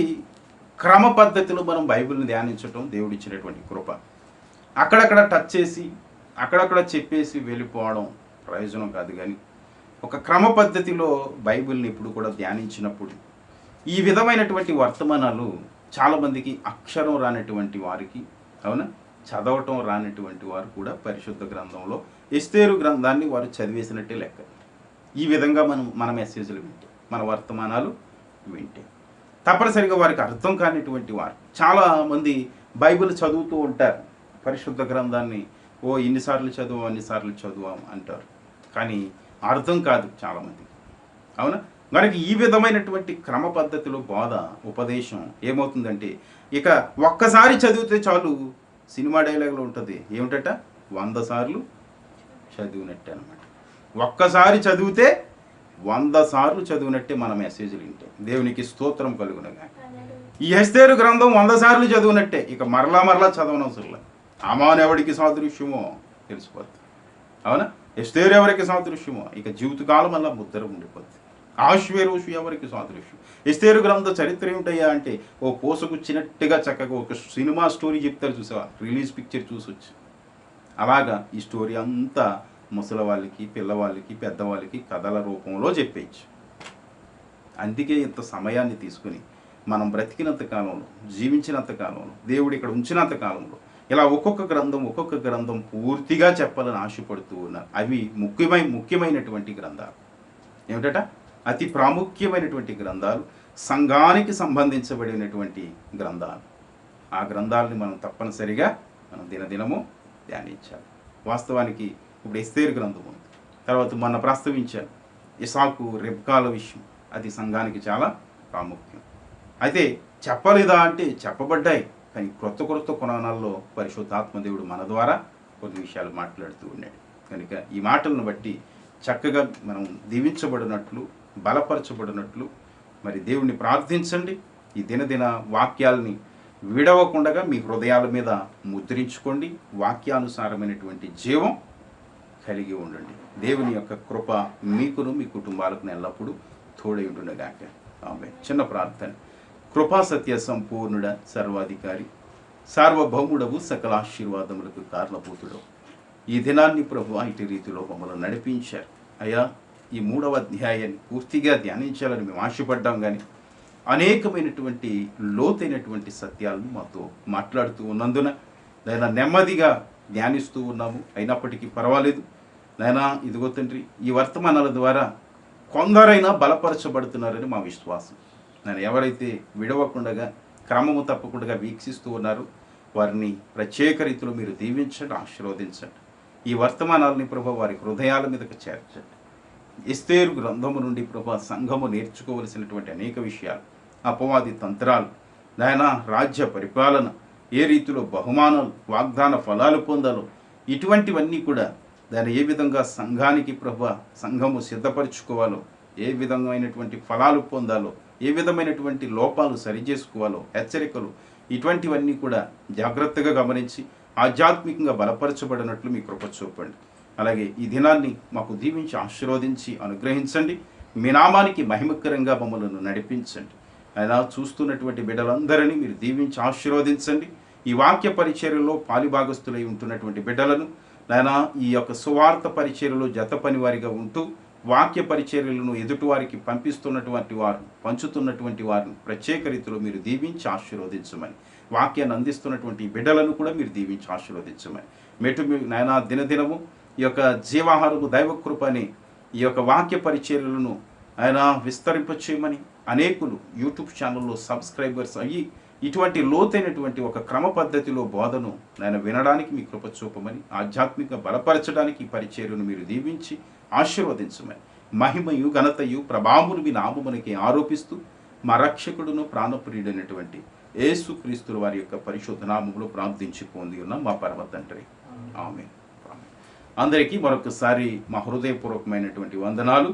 క్రమ పద్ధతిలో మనం బైబిల్ని ధ్యానించటం దేవుడిచ్చినటువంటి కృప. అక్కడక్కడ టచ్ చేసి అక్కడక్కడ చెప్పేసి వెళ్ళిపోవడం ప్రయోజనం కాదు. కానీ ఒక క్రమ పద్ధతిలో బైబిల్ని ఇప్పుడు కూడా ధ్యానించినప్పుడు ఈ విధమైనటువంటి వర్తమానాలు చాలామందికి అక్షరం రానటువంటి వారికి, అవునా, చదవటం రానటువంటి వారు కూడా పరిశుద్ధ గ్రంథంలో ఎస్తేరు గ్రంథాన్ని వారు చదివేసినట్టే లెక్క. ఈ విధంగా మన మెసేజ్లు వింటే, మన వర్తమానాలు వింటే తప్పనిసరిగా వారికి అర్థం కానిటువంటి వారు చాలామంది బైబిల్ చదువుతూ ఉంటారు. పరిశుద్ధ గ్రంథాన్ని ఇన్నిసార్లు చదువు అన్నిసార్లు చదువు అంటారు, కానీ అర్థం కాదు చాలామంది, అవునా. మనకి ఈ విధమైనటువంటి క్రమ పద్ధతిలో బోధ ఉపదేశం ఏమవుతుందంటే, ఇక ఒక్కసారి చదివితే చాలు, సినిమా డైలాగ్లో ఉంటుంది ఏమిటట, 100 సార్లు చదివినట్టే అనమాట. ఒక్కసారి చదివితే 100 సార్లు చదివినట్టే మన మెసేజ్లు వింటే. దేవునికి స్తోత్రం కలుగునగా. ఈ ఎస్తేరు గ్రంథం 100 సార్లు చదివినట్టే, ఇక మరలా చదవనవసరం. అమాన్ ఎవరికి సాదృశ్యమో తెలిసిపోద్ది, అవునా. ఎస్తేరు ఎవరికి సాదృశ్యమో ఇక జీవితకాలం అలా ముద్ర ఉండిపోద్ది. ఆశ్వేరోషు ఎవరికి సాదృశ్యం. ఎస్తేరు గ్రంథ చరిత్ర ఏమిటయ్యా అంటే, పోసగుచ్చినట్టుగా చక్కగా ఒక సినిమా స్టోరీ చెప్తారు చూసావా, రిలీజ్ పిక్చర్ చూసొచ్చు. అలాగా ఈ స్టోరీ అంతా ముసలి వాళ్ళకి, పిల్లవాళ్ళకి, పెద్దవాళ్ళకి కథల రూపంలో చెప్పేయచ్చు. అందుకే ఇంత సమయాన్ని తీసుకుని మనం బ్రతికినంత కాలంలో, జీవించినంత కాలంలో, దేవుడు ఇక్కడ ఉంచినంత కాలంలో ఇలా ఒక్కొక్క గ్రంథం పూర్తిగా చెప్పాలని ఆశపడుతూ ఉన్నారు. అవి ముఖ్యమైనటువంటి గ్రంథాలు. ఏమిటట, అతి ప్రాముఖ్యమైనటువంటి గ్రంథాలు, సంఘానికి సంబంధించబడినటువంటి గ్రంథాలు. ఆ గ్రంథాలని మనం తప్పనిసరిగా దినదినము ధ్యానించాలి. వాస్తవానికి ఇప్పుడు ఎస్తేరు గ్రంథం ఉంది, తర్వాత మొన్న ప్రస్తావించాను ఇసాకు రెబ్కాల విషయం, అది సంఘానికి చాలా ప్రాముఖ్యం. అయితే చెప్పలేదా అంటే చెప్పబడ్డాయి, కానీ క్రొత్త పురాణాల్లో పరిశుద్ధాత్మదేవుడు మన ద్వారా కొన్ని విషయాలు మాట్లాడుతూ ఉన్నాడు. కనుక ఈ మాటలను బట్టి చక్కగా మనం దీవించబడినట్లు, బలపరచబడినట్లు మరి దేవుణ్ణి ప్రార్థించండి. ఈ దినదిన వాక్యాలని విడవకుండా మీ హృదయాల మీద ముద్రించుకోండి. వాక్యానుసారమైనటువంటి జీవం కలిగి ఉండండి. దేవుని యొక్క కృప మీకును మీ కుటుంబాలకు ఎల్లప్పుడూ తోడై ఉండునుగాక. ఆమేన్. చిన్న ప్రార్థన. కృపా సత్య సంపూర్ణుడ, సర్వాధికారి, సార్వభౌముడవు, సకల ఆశీర్వాదములకు కారణభూతుడు, ఈ దినాన్ని ప్రభు ఇటు రీతిలో మమ్మల్ని నడిపించారు. అయ్యా, ఈ 3వ అధ్యాయాన్ని పూర్తిగా ధ్యానించాలని మేము ఆశపడ్డాం, కానీ అనేకమైనటువంటి లోతైనటువంటి సత్యాలను మాతో మాట్లాడుతూ ఉన్నందున నాయన నెమ్మదిగా ధ్యానిస్తూ ఉన్నాము. అయినప్పటికీ పర్వాలేదు నాయన. ఇదిగో తండ్రి, ఈ వర్తమానాల ద్వారా కొందరైనా బలపరచబడుతున్నారని మా విశ్వాసం. నేను ఎవరైతే విడవకుండా, క్రమము తప్పకుండా వీక్షిస్తూ ఉన్నారో వారిని ప్రత్యేక రీతిలో మీరు దీవించండి, ఆశీర్వదించండి. ఈ వర్తమానాలని ప్రభు వారి హృదయాల మీదకి చేర్చండి. ఎస్తేరు గ్రంథము నుండి ప్రభు సంఘము నేర్చుకోవలసినటువంటి అనేక విషయాలు, అపవాది తంత్రాలు, నాయన రాజ్య పరిపాలన, ఏ రీతిలో బహుమానాలు, వాగ్దాన ఫలాలు పొందాలో, ఇటువంటివన్నీ కూడా దాన్ని ఏ విధంగా సంఘానికి ప్రభు సంఘము సిద్ధపరచుకోవాలో, ఏ విధమైనటువంటి ఫలాలు పొందాలో, ఏ విధమైనటువంటి లోపాలు సరిచేసుకోవాలో, హెచ్చరికలు, ఇటువంటివన్నీ కూడా జాగ్రత్తగా గమనించి ఆధ్యాత్మికంగా బలపరచబడినట్లు మీ కృప చూపండి. అలాగే ఈ దినాన్ని మాకు దీవించి ఆశీర్వదించి అనుగ్రహించండి. మీ నామానికి మహిమకరంగా మమ్మల్ని నడిపించండి. అయినా చూస్తున్నటువంటి బిడ్డలందరినీ మీరు దీవించి ఆశీర్వదించండి. ఈ వాక్య పరిచర్యలో పాలిభాగస్తులై ఉంటున్నటువంటి బిడ్డలను నాయన ఈ యొక్క సువార్త పరిచర్యలో జత పనివారిగా ఉంటూ వాక్య పరిచర్యలను ఎదుటివారికి పంపిస్తున్నటువంటి వారు, పంచుతున్నటువంటి వారిని ప్రత్యేక రీతిలో మీరు దీవించి ఆశీర్వదించమని, వాక్యాన్ని అందిస్తున్నటువంటి బిడ్డలను కూడా మీరు దీవించి ఆశీర్వదించమని, మెటు నాయన దినదినము ఈ యొక్క జీవాహారము దైవకృపని ఈ యొక్క వాక్య పరిచర్యలను ఆయన విస్తరింపచేయమని, అనేకులు యూట్యూబ్ ఛానల్లో సబ్స్క్రైబర్స్ అయ్యి ఇటువంటి లోతైనటువంటి ఒక క్రమ పద్ధతిలో బోధను నేను వినడానికి మీ కృప చూపమని, ఆధ్యాత్మిక బలపరచడానికి ఈ పరిచర్యను మీరు దీవించి ఆశీర్వదించమని, మహిమయు ఘనతయు ప్రభావమును మీ నామమునకి ఆరోపిస్తూ మా రక్షకుడును ప్రాణప్రియుడైనటువంటి యేసుక్రీస్తు వారి యొక్క పరిశుద్ధ నామములో ప్రార్థించి పొంది ఉన్న మా పరమ తండ్రి. ఆమేన్. అందరికీ మరొకసారి మా హృదయపూర్వకమైనటువంటి వందనాలు.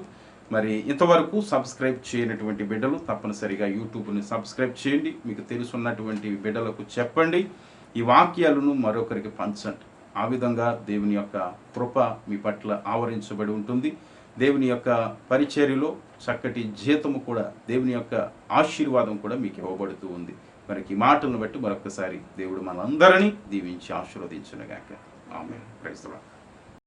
మరి ఇంతవరకు సబ్స్క్రైబ్ చేయనటువంటి బిడ్డలు తప్పనిసరిగా యూట్యూబ్ని సబ్స్క్రైబ్ చేయండి. మీకు తెలుసున్నటువంటి బిడ్డలకు చెప్పండి, ఈ వాక్యాలను మరొకరికి పంచండి. ఆ విధంగా దేవుని యొక్క కృప మీ పట్ల ఆవరించబడి ఉంటుంది. దేవుని యొక్క పరిచర్యలో చక్కటి జీతము కూడా, దేవుని యొక్క ఆశీర్వాదం కూడా మీకు ఇవ్వబడుతూ ఉంది. మనకి ఈ మాటలను బట్టి మరొకసారి దేవుడు మనందరినీ దీవించి ఆశీర్వదించునుగాక. ఆమేన్. Praise the lord.